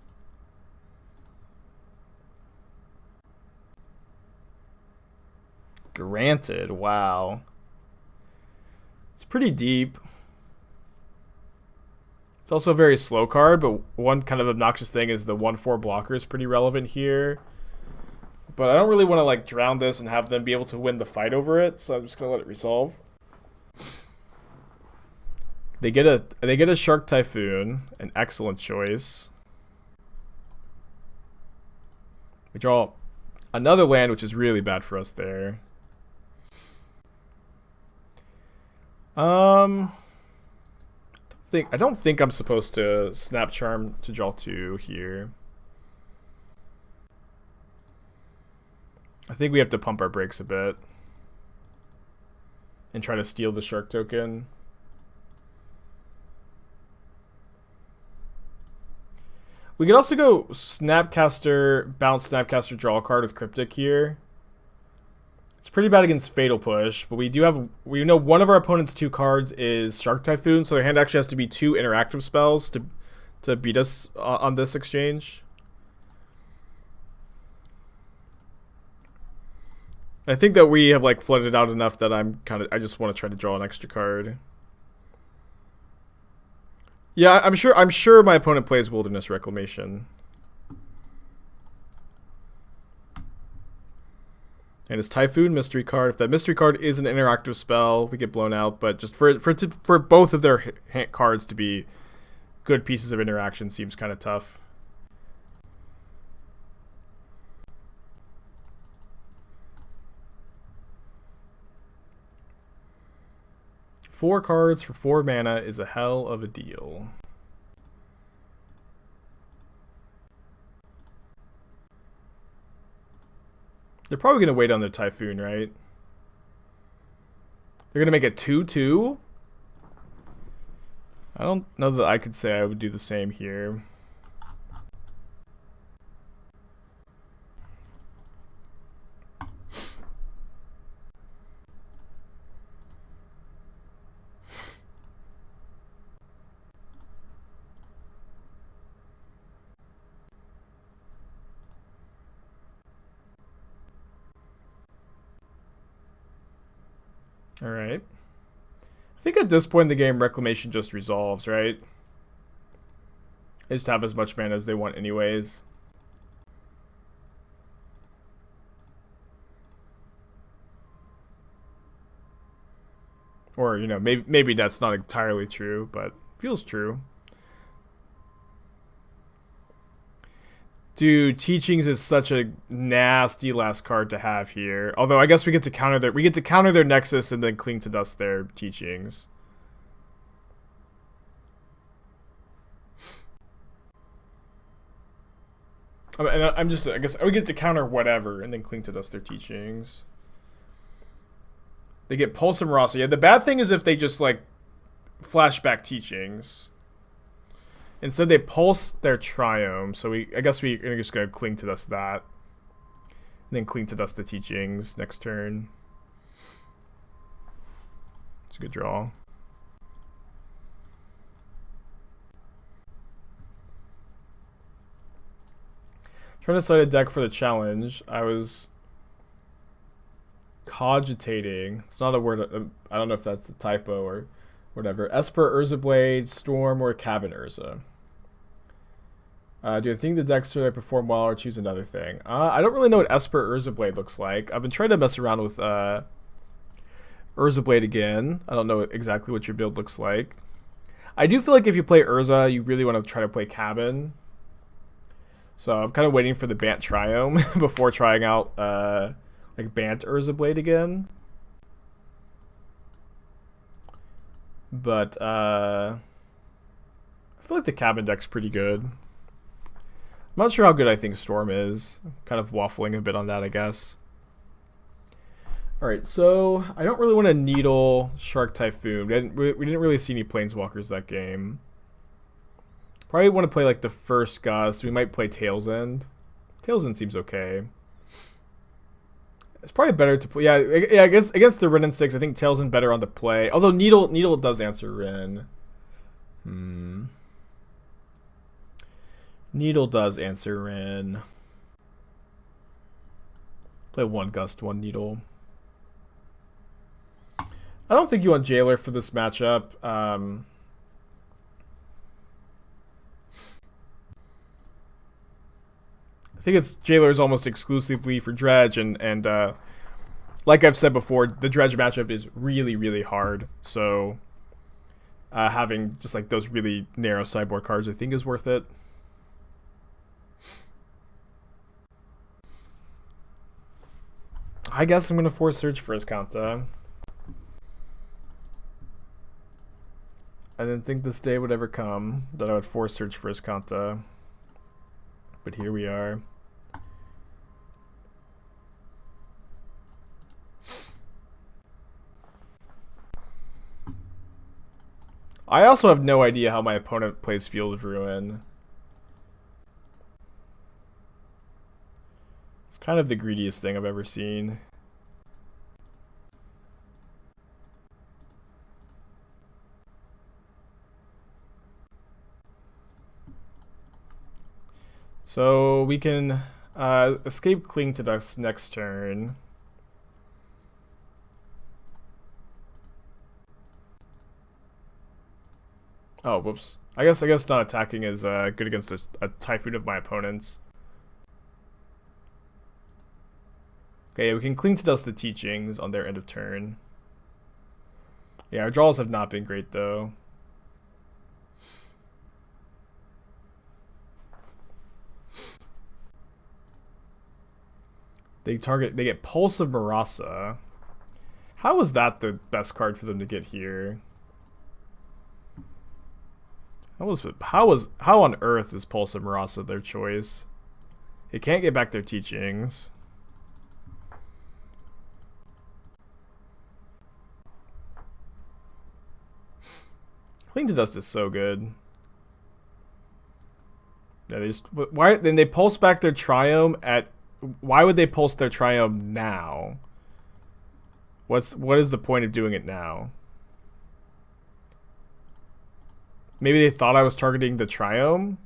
Granted, wow. It's pretty deep. It's also a very slow card, but one kind of obnoxious thing is the 1/4 blocker is pretty relevant here. But I don't really want to like drown this and have them be able to win the fight over it, so I'm just gonna let it resolve. They get a Shark Typhoon, an excellent choice. We draw another land, which is really bad for us there. I don't think I'm supposed to Snap Charm to draw 2 here. I think we have to pump our brakes a bit and try to steal the shark token. We could also go Snapcaster, bounce Snapcaster, draw a card with Cryptic here. It's pretty bad against Fatal Push, but we know one of our opponent's 2 cards is Shark Typhoon, so their hand actually has to be 2 interactive spells to beat us on this exchange. I think that we have like flooded out enough that I just want to try to draw an extra card. Yeah, I'm sure my opponent plays Wilderness Reclamation. And it's Typhoon mystery card. If that mystery card is an interactive spell, we get blown out. But just for both of their cards to be good pieces of interaction seems kind of tough. Four cards for 4 mana is a hell of a deal. They're probably going to wait on their Typhoon, right? They're going to make it 2/2? I don't know that I could say I would do the same here. Alright. I think at this point in the game, Reclamation just resolves, right? They just have as much mana as they want anyways. Or, you know, maybe that's not entirely true, but feels true. Dude, Teachings is such a nasty last card to have here. Although I guess we get to counter their Nexus and then Cling to Dust their Teachings. I guess we get to counter whatever and then Cling to Dust their Teachings. They get Pulse and Rasa. Yeah, the bad thing is if they just like flashback Teachings. Instead, they pulse their Triome, so I guess we're just gonna Cling to Dust that, and then Cling to Dust the Teachings next turn. It's a good draw. Trying to cite a deck for the challenge. I was cogitating. It's not a word. I don't know if that's a typo or whatever. Esper, Urza Blade, Storm, or Cabin Urza. Do you think the decks should perform well or choose another thing? I don't really know what Esper Urza Blade looks like. I've been trying to mess around with Urza Blade again. I don't know exactly what your build looks like. I do feel like if you play Urza, you really want to try to play Cabin. So I'm kind of waiting for the Bant Triome before trying out like Bant Urza Blade again. But I feel like the Cabin deck's pretty good. I'm not sure how good I think Storm is. I'm kind of waffling a bit on that, I guess. Alright, so I don't really want to needle Shark Typhoon. We didn't really see any Planeswalkers that game. Probably want to play like the first Gust. We might play Tail's End. Tail's End seems okay. It's probably better to play. Yeah, I guess against the Rin and 6, I think Tail's End better on the play. Although Needle does answer Rin. Needle does answer Rin. Play 1 Gust, 1 Needle. I don't think you want Jailer for this matchup. I think it's Jailer's almost exclusively for Dredge, and like I've said before, the Dredge matchup is really, really hard. So having just like those really narrow sideboard cards, I think, is worth it. I guess I'm gonna force search for Azcanta. I didn't think this day would ever come that I would force search for Azcanta. But here we are. I also have no idea how my opponent plays Field of Ruin. It's kind of the greediest thing I've ever seen. So we can escape Cling to Dust next turn. Oh, whoops. I guess not attacking is good against a Typhoon of my opponent's. Okay, we can Cling to Dust the Teachings on their end of turn. Yeah, our draws have not been great though. They get Pulse of Marasa. How is that the best card for them to get here? How on earth is Pulse of Marasa their choice? They can't get back their Teachings. Cling to Dust is so good. Yeah, why then they pulse back their Triome at. Why would they pulse their Triome now? What is the point of doing it now? Maybe they thought I was targeting the Triome?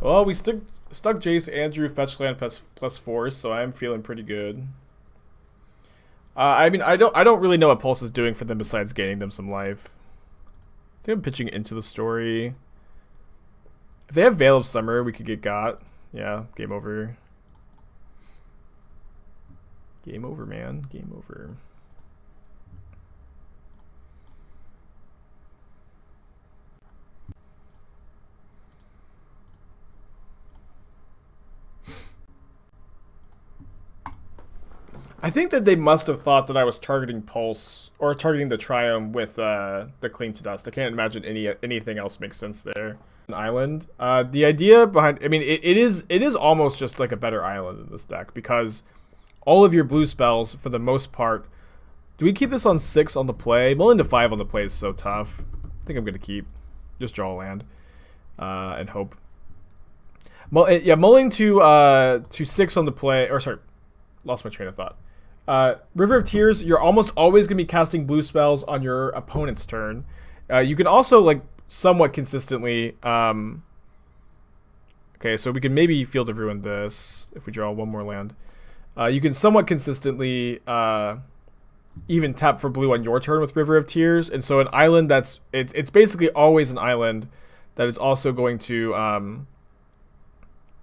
Well, we stuck Jace and drew fetch land plus force, so I'm feeling pretty good. I mean, I don't really know what Pulse is doing for them besides gaining them some life. I think I'm pitching into the story. If they have Veil of Summer, we could get got. Yeah, game over. Game over, man. Game over. I think that they must have thought that I was targeting Pulse or targeting the Triome with the Cling to Dust. I can't imagine anything else makes sense there. An island. The idea behind, I mean, it is almost just like a better island in this deck because all of your blue spells, for the most part. Do we keep this on 6 on the play? Mulling to 5 on the play is so tough. I think I'm gonna keep. Just draw a land and hope. Yeah, mulling to 6 on the play, or sorry, lost my train of thought. River of Tears, you're almost always going to be casting blue spells on your opponent's turn. You can also, like, somewhat consistently... okay, so we can maybe Field of Ruin this if we draw one more land. You can somewhat consistently even tap for blue on your turn with River of Tears. And so an island that's... It's basically always an island that is also going to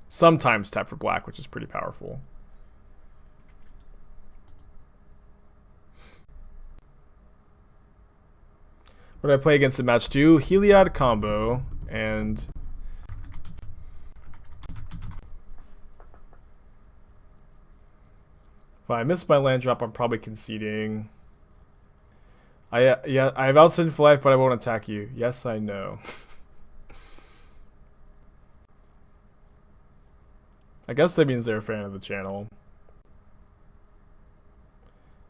sometimes tap for black, which is pretty powerful. What did I play against in match 2? Heliod combo, and... If I miss my land drop, I'm probably conceding. I have Outside for life, but I won't attack you. Yes, I know. I guess that means they're a fan of the channel.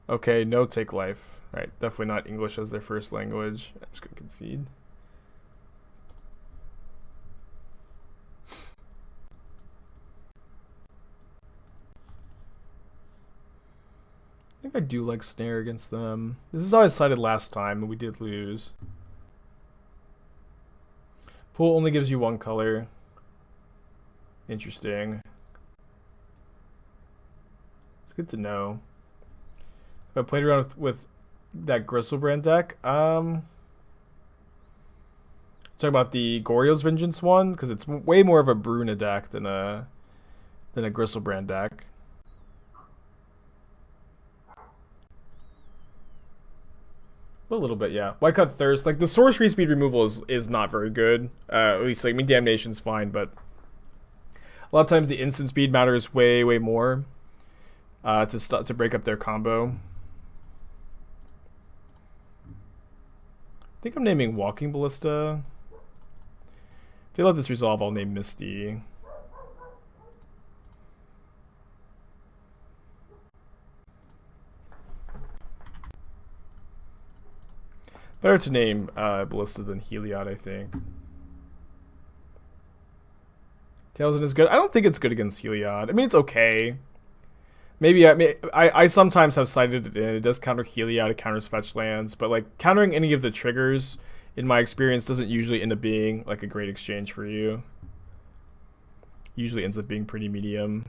Okay, no take life. Alright, definitely not English as their first language. I'm just gonna concede. I think I do like Snare against them. This is how I sided last time, and we did lose. Pool only gives you one color. Interesting. It's good to know. I played around with that Gristlebrand deck. Talk about the Goryo's Vengeance one because it's way more of a Bruna deck than a Gristlebrand deck. A little bit, yeah. White Cut Thirst, like the sorcery speed removal is not very good. At least, like, I mean, Damnation's fine, but a lot of times the instant speed matters way more to break up their combo. I think I'm naming Walking Ballista. If they let this resolve, I'll name Misty. Better to name Ballista than Heliod, I think. Talon is good. I don't think it's good against Heliod. I mean, it's okay. Maybe I sometimes have cited it in. It does counter Heliod, it counters fetch lands, but like countering any of the triggers, in my experience, doesn't usually end up being like a great exchange for you. Usually ends up being pretty medium.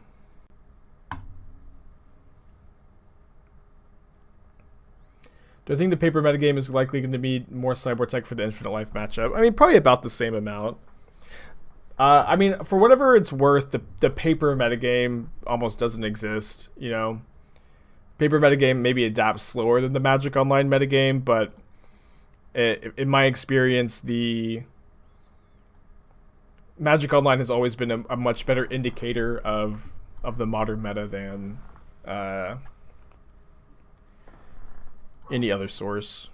Do I think the paper metagame is likely going to be more Cyborg Tech for the Infinite Life matchup? I mean, probably about the same amount. I mean, for whatever it's worth, the paper metagame almost doesn't exist, you know. Paper metagame maybe adapts slower than the Magic Online metagame, but in my experience, the Magic Online has always been a much better indicator of the modern meta than any other source.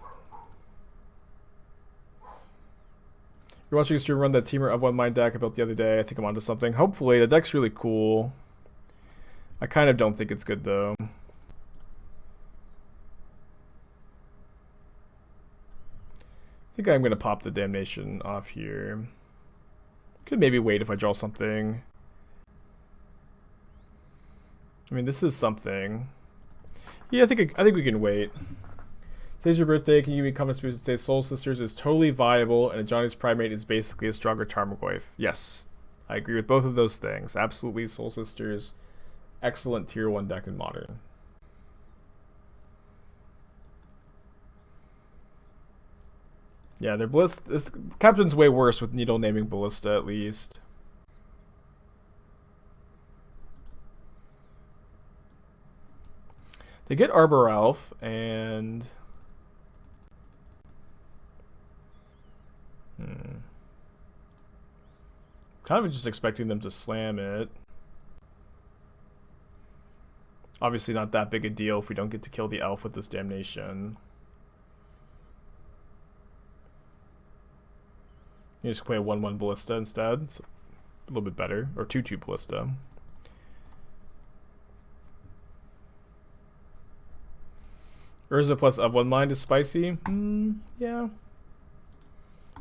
You're watching a stream run that Teamer of One Mind deck I built the other day. I think I'm onto something. Hopefully, the deck's really cool. I kind of don't think it's good though. I think I'm gonna pop the Damnation off here. Could maybe wait if I draw something. I mean, this is something. Yeah, I think we can wait. Today's your birthday. Can you be comments that say Soul Sisters is totally viable and a Johnny's Primate is basically a stronger Tarmogoyf? Yes, I agree with both of those things. Absolutely, Soul Sisters, excellent tier 1 deck in Modern. Yeah, their Ballista. Captain's way worse with Needle naming Ballista at least. They get Arbor Elf and kind of just expecting them to slam it. Obviously not that big a deal if we don't get to kill the elf with this Damnation. You just play a 1/1 Ballista instead. It's a little bit better. Or 2/2 Ballista. Urza plus of one mind is spicy. Yeah.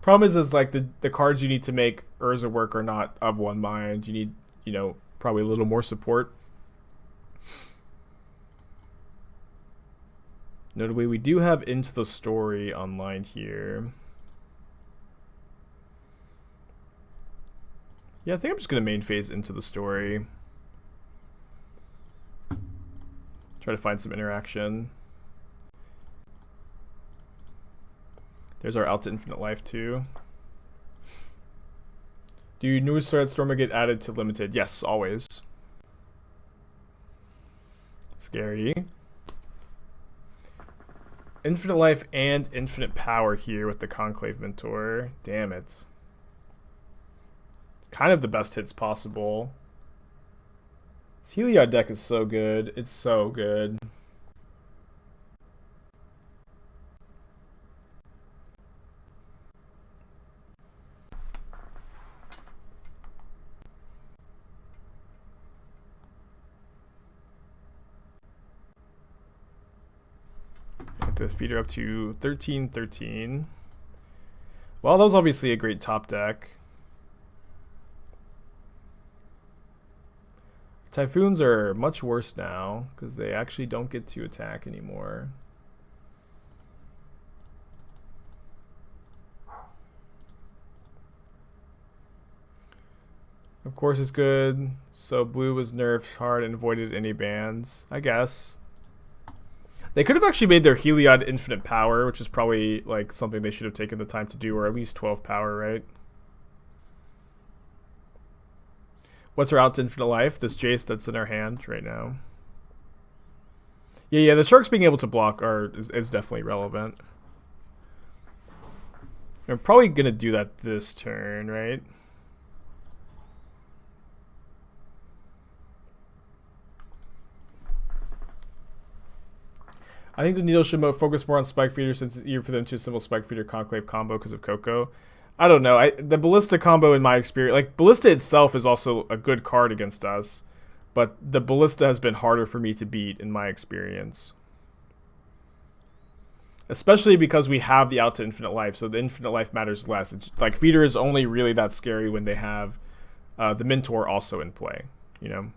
Problem is like the cards you need to make Urza work are not of one mind. You need, you know, probably a little more support. Notably, we do have Into the Story online here. Yeah, I think I'm just gonna main phase Into the Story. Try to find some interaction. There's our Out to Infinite Life too. Do new thread Stormer get added to limited? Yes, always. Scary. Infinite Life and Infinite Power here with the Conclave Mentor. Damn it. Kind of the best hits possible. This Heliod deck is so good. It's so good. Get this feeder up to 13-13. Well, that was obviously a great top deck. Typhoons are much worse now because they actually don't get to attack anymore. Of course it's good. So blue was nerfed hard and avoided any bans, I guess. They could have actually made their Heliod infinite power, which is probably like something they should have taken the time to do, or at least 12 power, right? What's our Out to Infinite Life? This Jace that's in our hand right now. Yeah, the Sharks being able to block is definitely relevant. I'm probably going to do that this turn, right? I think the Needle should focus more on Spike Feeder since it's easier for them to assemble Spike Feeder Conclave combo because of Coco. I don't know. The Ballista combo in my experience, like Ballista itself is also a good card against us, but the Ballista has been harder for me to beat in my experience. Especially because we have the out to infinite life, so the infinite life matters less. It's like Feeder is only really that scary when they have the Mentor also in play, you know?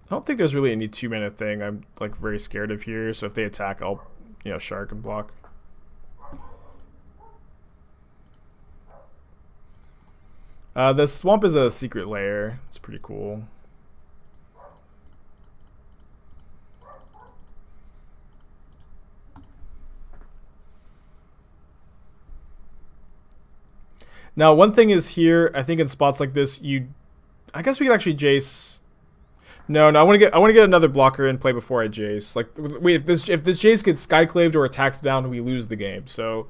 I don't think there's really any 2-mana thing I'm like very scared of here, so if they attack, I'll, you know, Shark and block. The Swamp is a secret lair. It's pretty cool. Now, one thing is here, I think in spots like this, I guess we could actually Jace. No, I want to get another blocker in play before I Jace. Like, if this Jace gets Skyclaved or attacked down, we lose the game. So,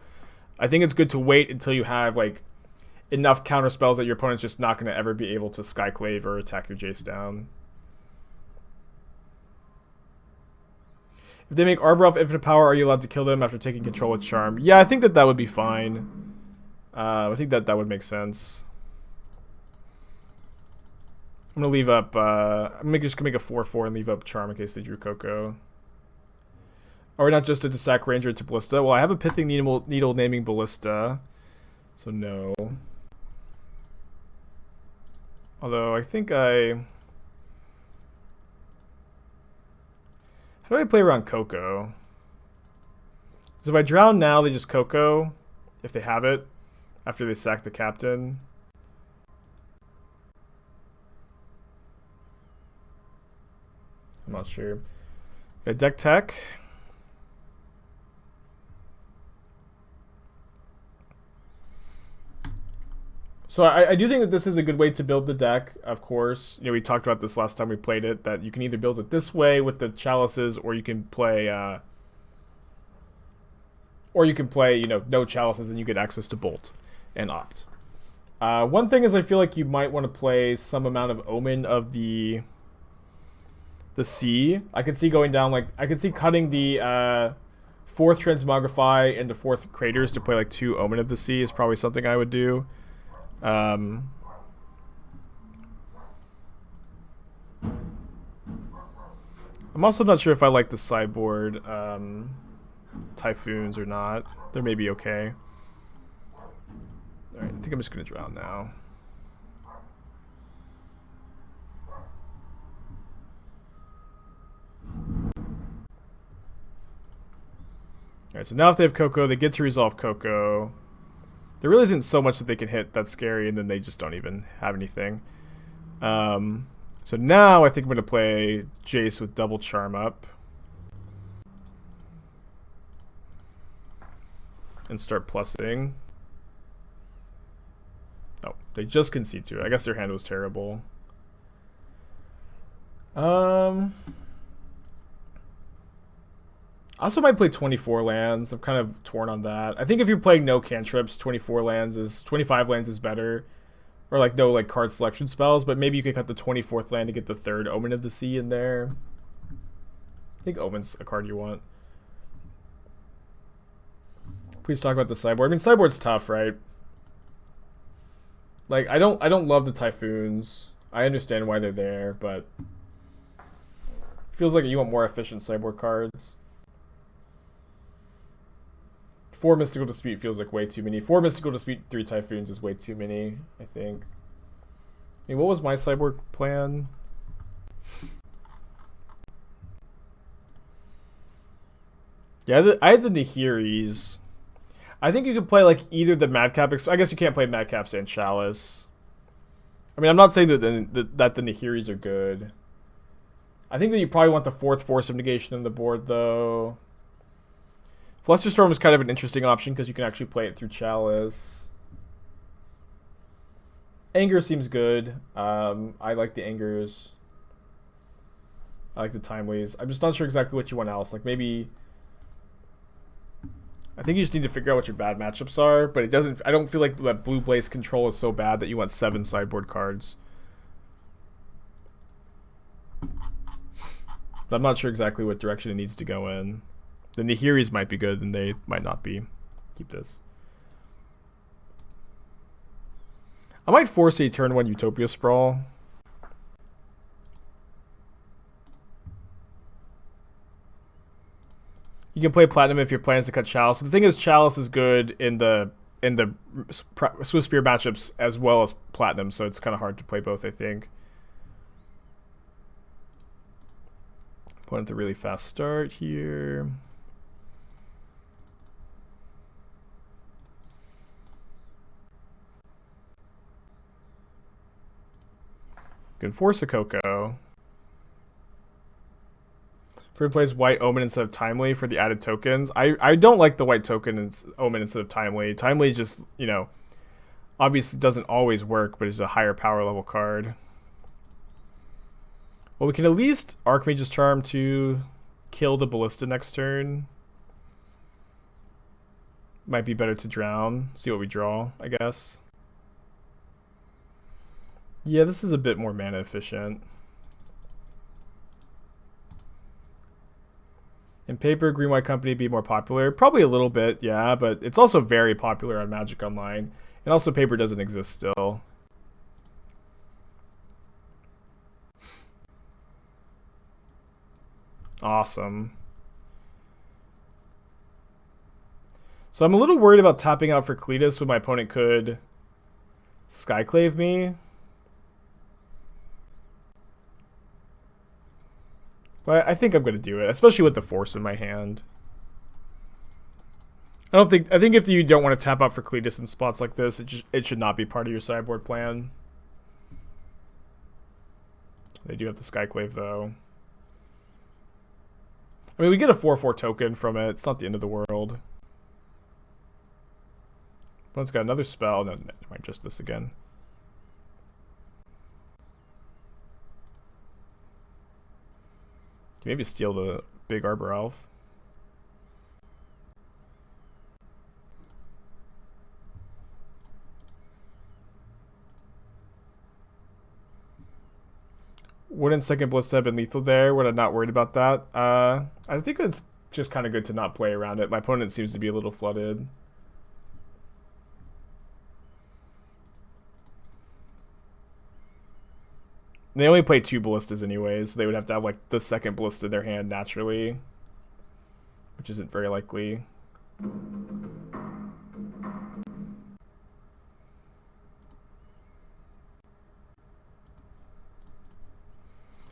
I think it's good to wait until you have like enough counter spells that your opponent's just not going to ever be able to Skyclave or attack your Jace down. If they make Arbor Elf infinite power, are you allowed to kill them after taking control with Charm? Yeah, I think that would be fine. I think that would make sense. I'm gonna leave up. I'm just gonna make a 4/4 and leave up Charm in case they drew Coco. Are we not just a sack Ranger to Ballista? Well, I have a Pithing Needle naming Ballista, so no. Although I think how do I play around Coco? Because if I drown now, they just Coco, if they have it, after they sack the captain. I'm not sure. Got deck tech. So I do think that this is a good way to build the deck, of course. You know, we talked about this last time we played it, that you can either build it this way with the chalices, or you can play, you know, no chalices and you get access to Bolt and Opt. One thing is I feel like you might want to play some amount of Omen of the sea. I could see going down, like, I could see cutting the 4th Transmogrify into 4th Craters to play like 2 Omen of the Sea is probably something I would do. I'm also not sure if I like the sideboard Typhoons or not. They may be okay. Alright, I think I'm just going to drown now. Alright, so now if they have Coco, they get to resolve Coco. There really isn't so much that they can hit that's scary, and then they just don't even have anything. So now I think I'm going to play Jace with double Charm up. And start plussing. Oh, they just concede to it. I guess their hand was terrible. I also might play 24 lands. I'm kind of torn on that. I think if you're playing no cantrips, 25 lands is better. Or like no like card selection spells, but maybe you could cut the 24th land to get the 3rd Omen of the Sea in there. I think Omen's a card you want. Please talk about the sideboard. I mean, sideboard's tough, right? Like I don't love the Typhoons. I understand why they're there, but it feels like you want more efficient sideboard cards. 4 Mystical Dispute feels like way too many. 4 Mystical Dispute, 3 Typhoons is way too many, I think. I mean, what was my sideboard plan? Yeah, I had the Nihiris. I think you could play like either the Madcap. I guess you can't play Madcaps and Chalice. I mean, I'm not saying that the Nihiris are good. I think that you probably want the 4th Force of Negation on the board, though. Flusterstorm is kind of an interesting option because you can actually play it through Chalice. Anger seems good. I like the Angers. I like the Timelies. I'm just not sure exactly what you want else. Like maybe... I think you just need to figure out what your bad matchups are, but it doesn't... I don't feel like that Blue Blaze control is so bad that you want 7 sideboard cards. But I'm not sure exactly what direction it needs to go in. The Nihiris might be good, and they might not be. Keep this. I might force a turn 1 Utopia Sprawl. You can play Platinum if your plan is to cut Chalice. But the thing is, Chalice is good in the Swift Spear matchups as well as Platinum, so it's kind of hard to play both, I think. Opponent a really fast start here. Can force a Coco. Free plays White Omen instead of Timely for the added tokens. I don't like the White token and Omen instead of Timely. Timely just, you know, obviously doesn't always work, but it's a higher power level card. Well, we can at least Archmage's Charm to kill the Ballista next turn. Might be better to drown. See what we draw, I guess. Yeah, this is a bit more mana efficient. In paper, Green White Company be more popular? Probably a little bit, yeah, but it's also very popular on Magic Online. And also paper doesn't exist still. Awesome. So I'm a little worried about tapping out for Cletus when my opponent could Skyclave me. But I think I'm going to do it, especially with the Force in my hand. I think if you don't want to tap out for Cletus in spots like this, it should not be part of your sideboard plan. They do have the Skyclave though. I mean, we get a 4/4 token from it. It's not the end of the world. One's got another spell. No, never mind, just this again. Maybe steal the big Arbor Elf. Wouldn't second Ballista have been lethal there? Would I not worried about that? I think it's just kind of good to not play around it. My opponent seems to be a little flooded. They only play 2 Ballistas anyways, so they would have to have like the second Ballista in their hand naturally, which isn't very likely.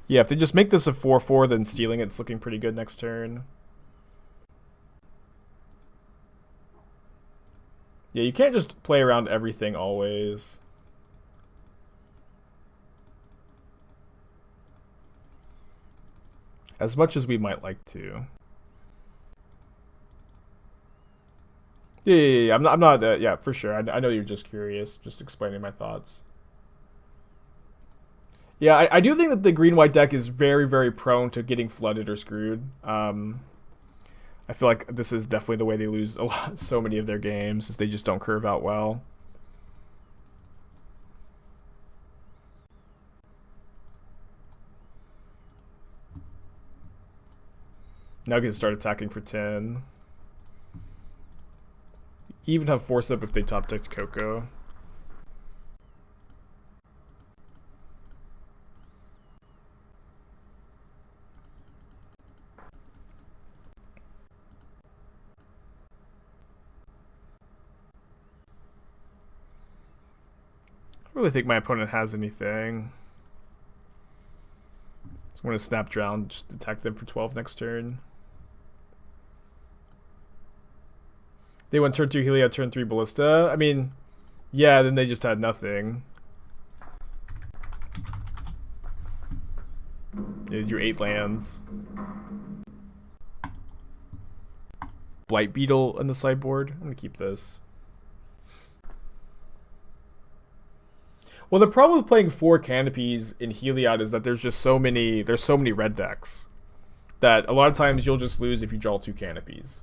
Yeah, if they just make this a 4/4, then stealing it's looking pretty good next turn. Yeah, you can't just play around everything always. As much as we might like to. Yeah. I'm not. Yeah, for sure. I know you're just curious, just explaining my thoughts. Yeah, I do think that the green-white deck is very, very prone to getting flooded or screwed. I feel like this is definitely the way they lose so many of their games, is they just don't curve out well. Now get to start attacking for 10. Even have force up if they top deck Coco. I don't really think my opponent has anything. So I'm going to snap drown, just attack them for 12 next turn. They went turn 2 Helia, turn 3 Ballista. I mean, yeah, then they just had nothing. They drew 8 lands. Blight Beetle in the sideboard. I'm going to keep this. Well, the problem with playing 4 canopies in Heliod is that there's so many red decks that a lot of times you'll just lose if you draw 2 canopies.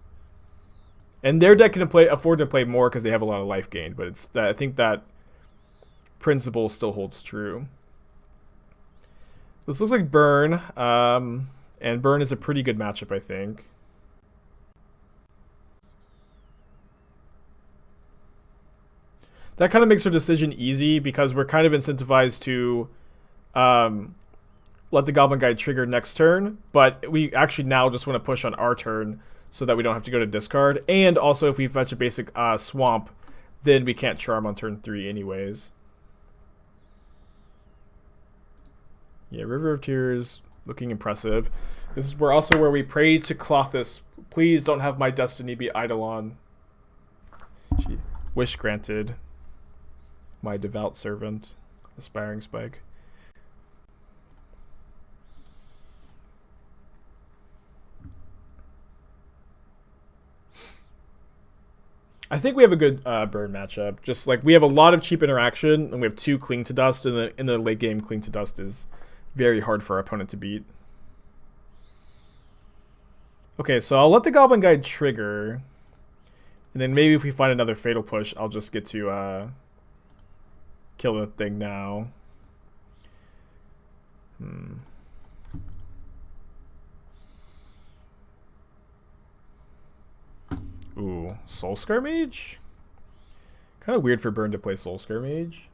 And their deck can afford to play more because they have a lot of life gain, but I think that principle still holds true. This looks like Burn, and Burn is a pretty good matchup, I think. That kind of makes our decision easy because we're kind of incentivized to let the Goblin Guide trigger next turn, but we actually now just want to push on our turn. so that we don't have to go to discard. And also, if we fetch a basic swamp, then we can't charm on turn 3 anyways. Yeah, River of Tears looking impressive. This is where we pray to Klothys. Please don't have my destiny be Eidolon. Wish granted. My devout servant, aspiring spike. I think we have a good burn matchup. Just like we have a lot of cheap interaction, and we have 2 Cling to Dust, and in the late game, Cling to Dust is very hard for our opponent to beat. Okay, so I'll let the Goblin Guide trigger, and then maybe if we find another Fatal Push, I'll just get to kill the thing now. Ooh, Soulscar Mage? Kind of weird for Burn to play Soulscar Mage.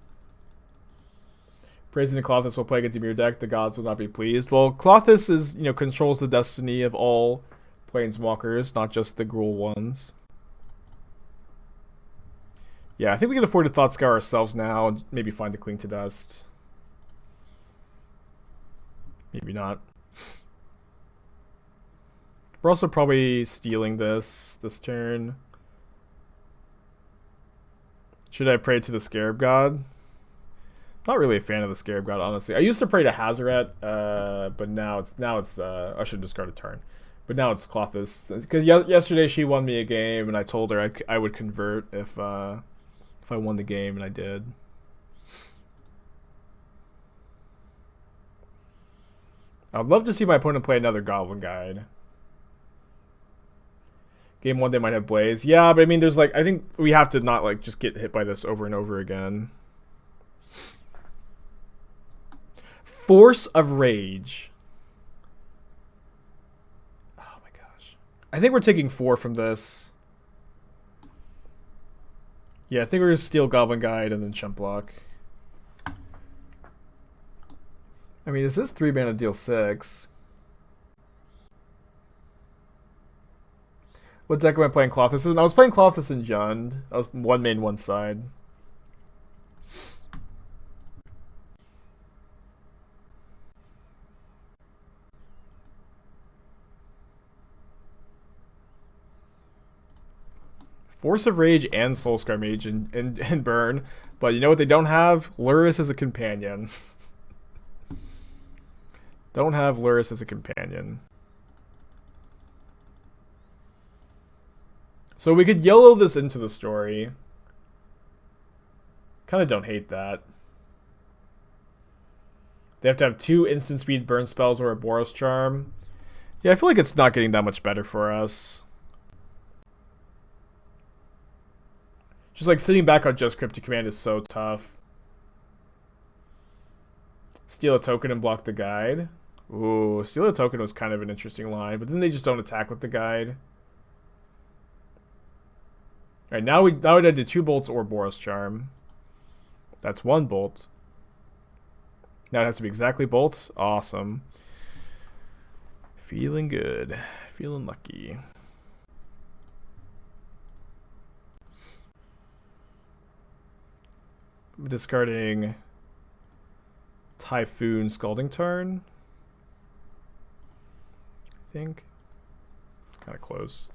Praising the Klothys will play against Dimir deck, the gods will not be pleased. Well, Klothys is, controls the destiny of all planeswalkers, not just the Gruul ones. Yeah, I think we can afford to Thought Scour ourselves now and maybe find the Cling to Dust. Maybe not. We're also probably stealing this turn. Should I pray to the Scarab God? Not really a fan of the Scarab God, honestly. I used to pray to Hazaret, but now it's I should discard a turn. But now it's Klothys, because yesterday she won me a game, and I told her I would convert if I won the game, and I did. I'd love to see my opponent play another Goblin Guide. Game 1 they might have Blaze. Yeah, but I mean, I think we have to not just get hit by this over and over again. Force of Rage. Oh my gosh. I think we're taking 4 from this. Yeah, I think we're going to steal Goblin Guide and then Chump Block. I mean, this is 3 mana deal 6. What deck am I playing Klothys in? I was playing Klothys in Jund. I was 1 main, 1 side. Force of Rage and Soulscar Mage and Burn. But you know what they don't have? Lurrus as a companion. Don't have Lurrus as a companion. So we could yellow this into the story. Kind of don't hate that. They have to have 2 instant speed burn spells or a Boros Charm. Yeah, I feel like it's not getting that much better for us. Just sitting back on just Cryptic Command is so tough. Steal a token and block the guide. Ooh, steal a token was kind of an interesting line, but then they just don't attack with the guide. Alright, now we had to 2 bolts or Boros Charm. That's 1 bolt. Now it has to be exactly bolt. Awesome. Feeling good. Feeling lucky. Discarding Typhoon Scalding Tarn. I think. Kind of close.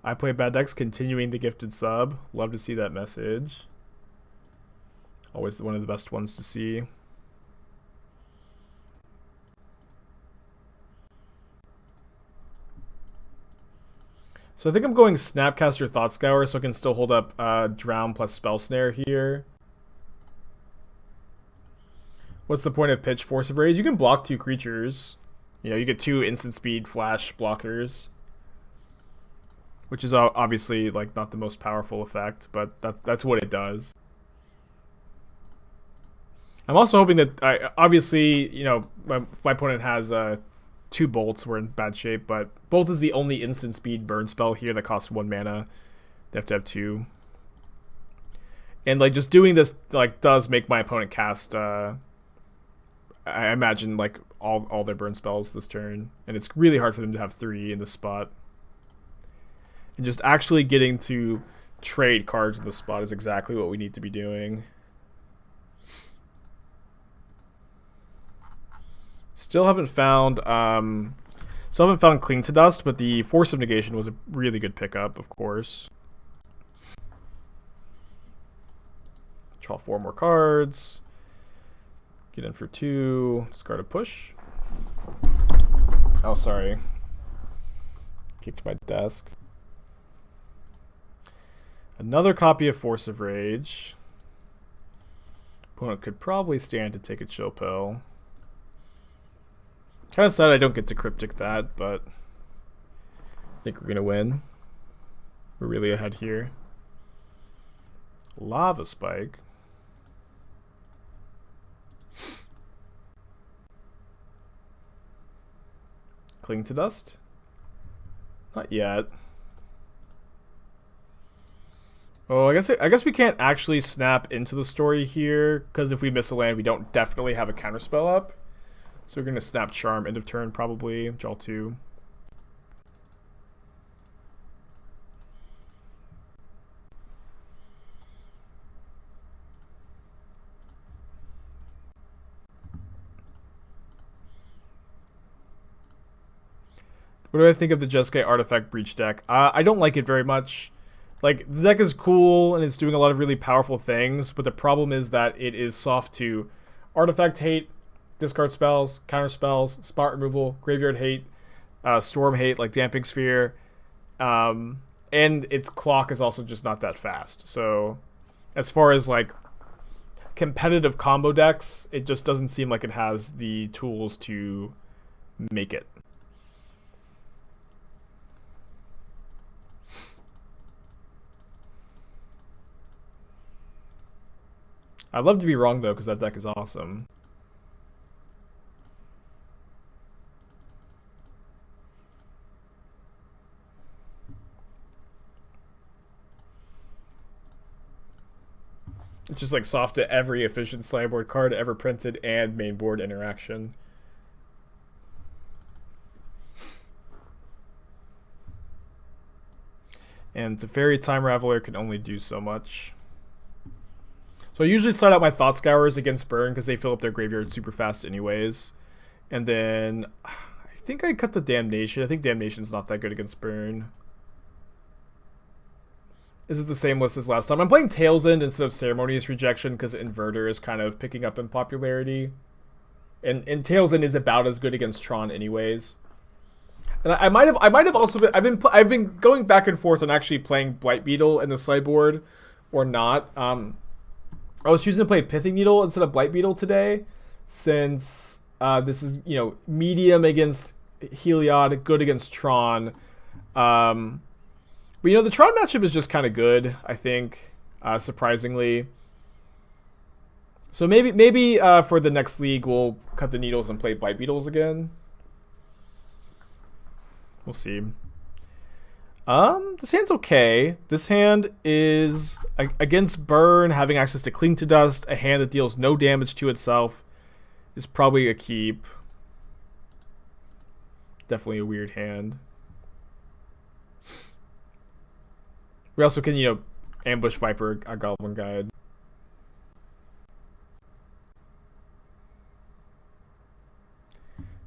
I play bad decks, continuing the gifted sub. Love to see that message. Always one of the best ones to see. So I think I'm going Snapcaster Thought Scour so I can still hold up Drown plus Spell Snare here. What's the point of Pitch Force of Rage? You can block 2 creatures. You get 2 instant speed flash blockers. Which is obviously not the most powerful effect, but that's what it does. I'm also hoping that obviously, if my opponent has 2 bolts, we're in bad shape, but bolt is the only instant speed burn spell here that costs 1 mana. They have to have 2. And like just doing this like does make my opponent cast I imagine like all their burn spells this turn, and it's really hard for them to have 3 in this spot. And just actually getting to trade cards in this spot is exactly what we need to be doing. Still haven't found Cling to Dust, but the Force of Negation was a really good pickup, of course. Draw 4 more cards. Get in for 2. Discard a push. Oh, sorry. Kicked my desk. Another copy of Force of Rage. Opponent could probably stand to take a chill pill. Kind of sad I don't get to Cryptic that, but I think we're going to win. We're really ahead here. Lava Spike. Cling to Dust? Not yet. Oh, I guess we can't actually snap into the story here, because if we miss a land, we don't definitely have a counterspell up. So we're going to snap Charm end of turn, probably. Draw 2. What do I think of the Jeskai Artifact Breach deck? I don't like it very much. Like, the deck is cool, and it's doing a lot of really powerful things, but the problem is that it is soft to Artifact Hate, discard spells, counter spells, spot removal, graveyard hate, storm hate like Damping Sphere, and its clock is also just not that fast. So as far as like competitive combo decks, it just doesn't seem like it has the tools to make it. I'd love to be wrong though, because that deck is awesome. It's just like soft to every efficient sideboard card ever printed and main board interaction. And Teferi Time Raveler can only do so much. So I usually start out my Thought Scours against Burn because they fill up their graveyard super fast anyways. And then I think I cut the Damnation. I think Damnation's not that good against Burn. Is it the same list as last time? I'm playing Tail's End instead of Ceremonious Rejection because Inverter is kind of picking up in popularity. And Tail's End is about as good against Tron anyways. And I might have also been I've been going back and forth on actually playing Blight Beetle in the sideboard or not. I was choosing to play Pithing Needle instead of Blight Beetle today, since this is, you know, medium against Heliod, good against Tron. But, you know, the Tron matchup is just kind of good, I think, surprisingly. So maybe for the next league, we'll cut the needles and play Blight Beetles again. We'll see. This hand's okay. This hand is, against Burn, having access to Cling to Dust, a hand that deals no damage to itself, is probably a keep. Definitely a weird hand. We also can, you know, ambush Viper a Goblin Guide.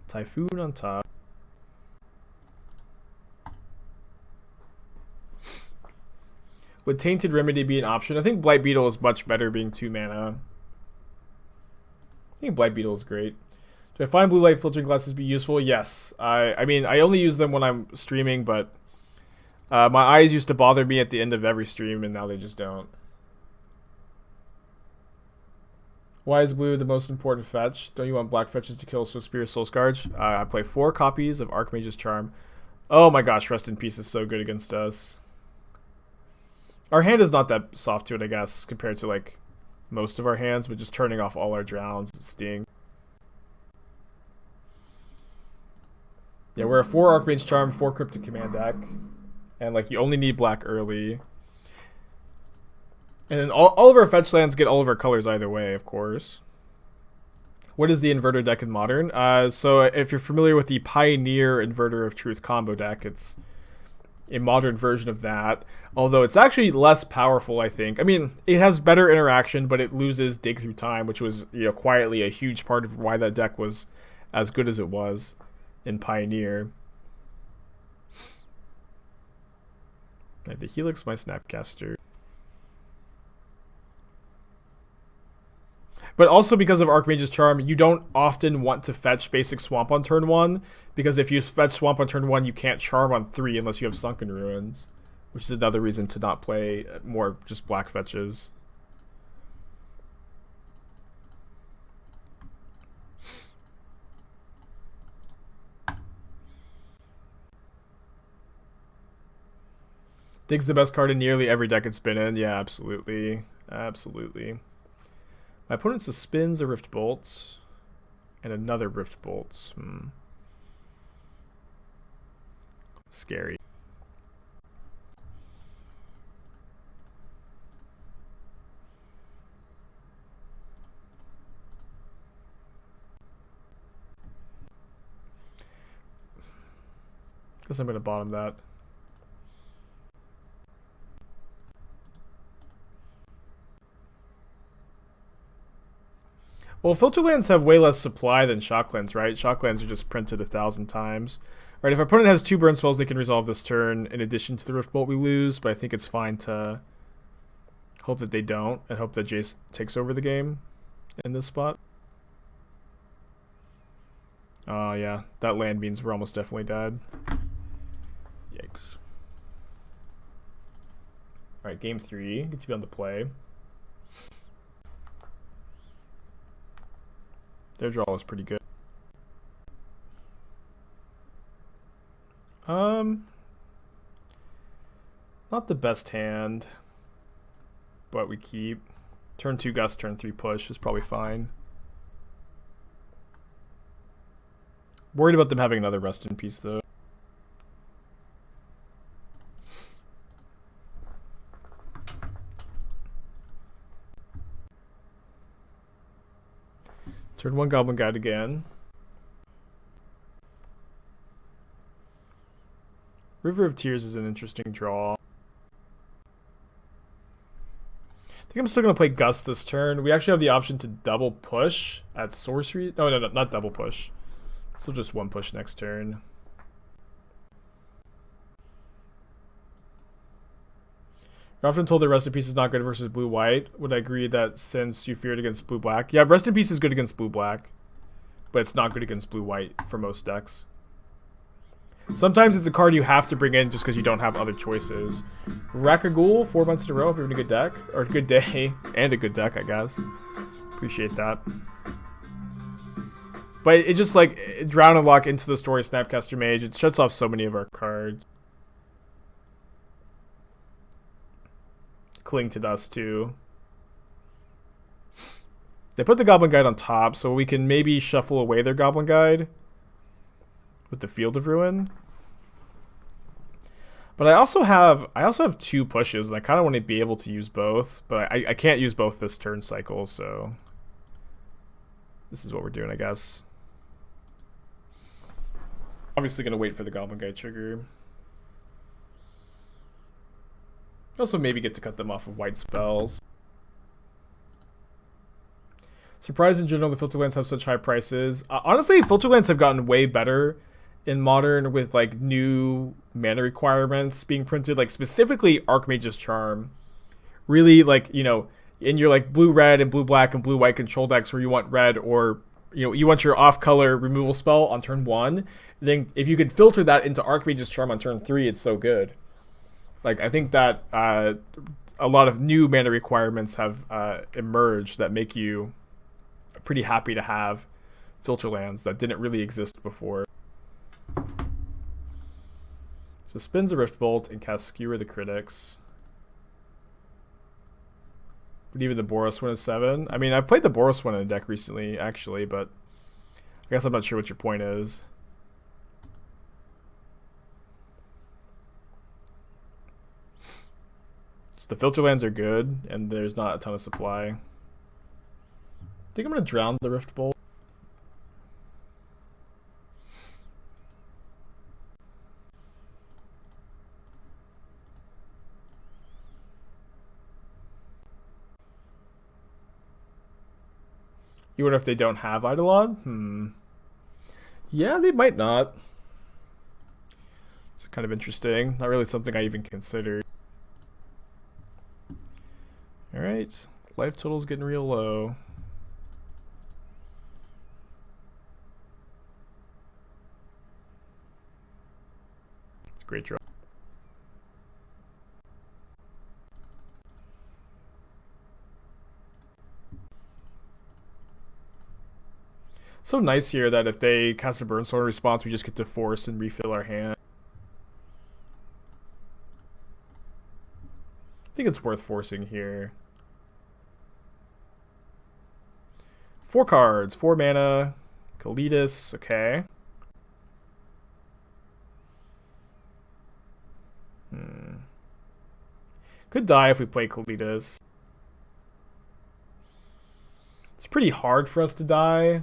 Typhoon on top. Would Tainted Remedy be an option? I think Blight Beetle is much better being 2 mana. I think Blight Beetle is great. Do I find blue light filtering glasses be useful? Yes. I mean, I only use them when I'm streaming, but my eyes used to bother me at the end of every stream, and now they just don't. Why is blue the most important fetch? Don't you want black fetches to kill Swift Spear Soul Scourge? I play 4 copies of Archmage's Charm. Oh my gosh, Rest in Peace is so good against us. Our hand is not that soft to it, I guess, compared to like most of our hands, but just turning off all our drowns is sting. Yeah, we're a 4 Archmage Charm, 4 Cryptic Command deck. And like you only need black early. And then all of our fetch lands get all of our colors either way, of course. What is the inverter deck in Modern? So if you're familiar with the Pioneer Inverter of Truth combo deck, it's a modern version of that. Although it's actually less powerful, I think. I mean, it has better interaction, but it loses Dig Through Time, which was, quietly a huge part of why that deck was as good as it was in Pioneer. Right, the Helix, my Snapcaster. But also because of Archmage's Charm, you don't often want to fetch basic Swamp on turn 1, because if you fetch Swamp on turn 1, you can't Charm on 3 unless you have Sunken Ruins, which is another reason to not play more just black fetches. Dig's the best card in nearly every deck it's been in. Yeah, absolutely. Absolutely. My opponent suspends a Rift Bolt and another Rift Bolt. Scary. Guess I'm going to bottom that. Well, filter lands have way less supply than shock lands, right? Shock lands are just printed 1,000 times. Right, if our opponent has 2 burn spells, they can resolve this turn in addition to the Rift Bolt we lose, but I think it's fine to hope that they don't and hope that Jace takes over the game in this spot. Oh, yeah, that land means we're almost definitely dead. Yikes. Alright, game 3. Get to be on the play. Their draw is pretty good. Not the best hand, but we keep. Turn 2 Gust, turn 3 Push is probably fine. Worried about them having another Rest in Peace though. Turn 1 Goblin Guide again. River of Tears is an interesting draw. I think I'm still going to play Gust this turn. We actually have the option to double push at sorcery. No, not double push. Still just 1 push next turn. You're often told that Rest in Peace is not good versus blue-white. Would I agree that since you feared against blue-black? Yeah, Rest in Peace is good against blue-black, but it's not good against blue-white for most decks. Sometimes it's a card you have to bring in just because you don't have other choices. Rakaghoul, 4 months in a row. Hope you're having a good deck. Or a good day. And a good deck, I guess. Appreciate that. But it just, like, Drown and Lock into the Story Snapcaster Mage. It shuts off so many of our cards. Cling to Dust, too. They put the Goblin Guide on top, so we can maybe shuffle away their Goblin Guide with the Field of Ruin. But I also have 2 pushes, and I kind of want to be able to use both, but I can't use both this turn cycle, so this is what we're doing, I guess. Obviously going to wait for the Goblin Guide trigger. Also maybe get to cut them off of white spells. Surprised in general the filter lands have such high prices. Honestly, filter lands have gotten way better in Modern with like new mana requirements being printed, like specifically Archmage's Charm. Really, like, you know, in your like blue-red and blue-black and blue-white control decks where you want red, or you want your off-color removal spell on turn 1, then if you can filter that into Archmage's Charm on turn 3, it's so good. Like, I think that a lot of new mana requirements have emerged that make you pretty happy to have filter lands that didn't really exist before. So spins a Rift Bolt and casts Skewer the Critics. But even the Boros one is 7. I mean, I've played the Boros one in a deck recently, actually, but I guess I'm not sure what your point is. Just The filter lands are good, and there's not a ton of supply. I think I'm going to drown the Rift Bolt. You wonder if they don't have Eidolon? Yeah, they might not. It's kind of interesting. Not really something I even considered. Alright. Life total's getting real low. It's a great draw. So nice here that if they cast a Burnstorm response, we just get to force and refill our hand. I think it's worth forcing here. 4 cards, 4 mana, Kalitas, okay. Could die if we play Kalitas. It's pretty hard for us to die.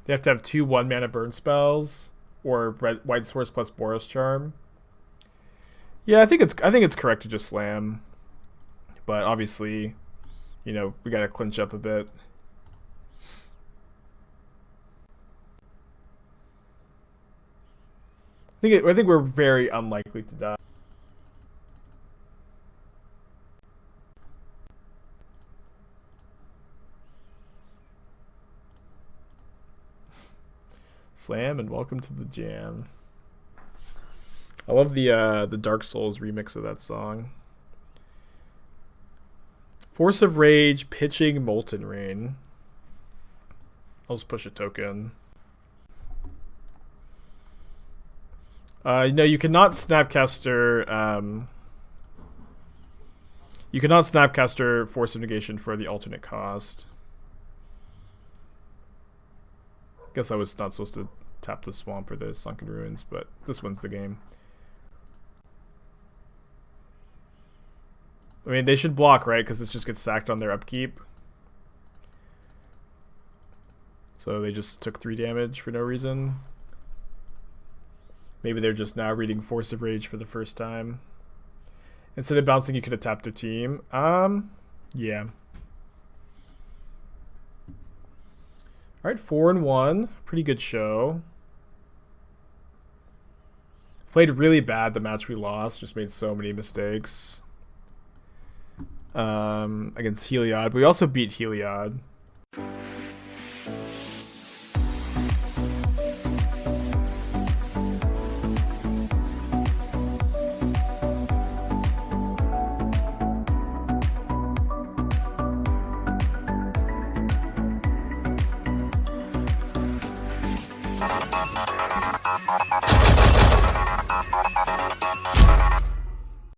They have to have 2 1-mana burn spells, or White Source plus Boros Charm. Yeah, I think it's correct to just slam, but obviously, you know, we gotta clinch up a bit. I think we're very unlikely to die. Slam and welcome to the jam. I love the Dark Souls remix of that song. Force of Rage, pitching Molten Rain. I'll just push a token. No, you cannot Snapcaster. You cannot Snapcaster Force of Negation for the alternate cost. Guess I was not supposed to tap the Swamp or the Sunken Ruins, but this one's the game. I mean, they should block, right? Because this just gets sacked on their upkeep. So they just took 3 damage for no reason. Maybe they're just now reading Force of Rage for the first time. Instead of bouncing, you could have tapped their team. Yeah. Alright, 4-1. Pretty good show. Played really bad the match we lost. Just made so many mistakes. Against Heliod. But we also beat Heliod.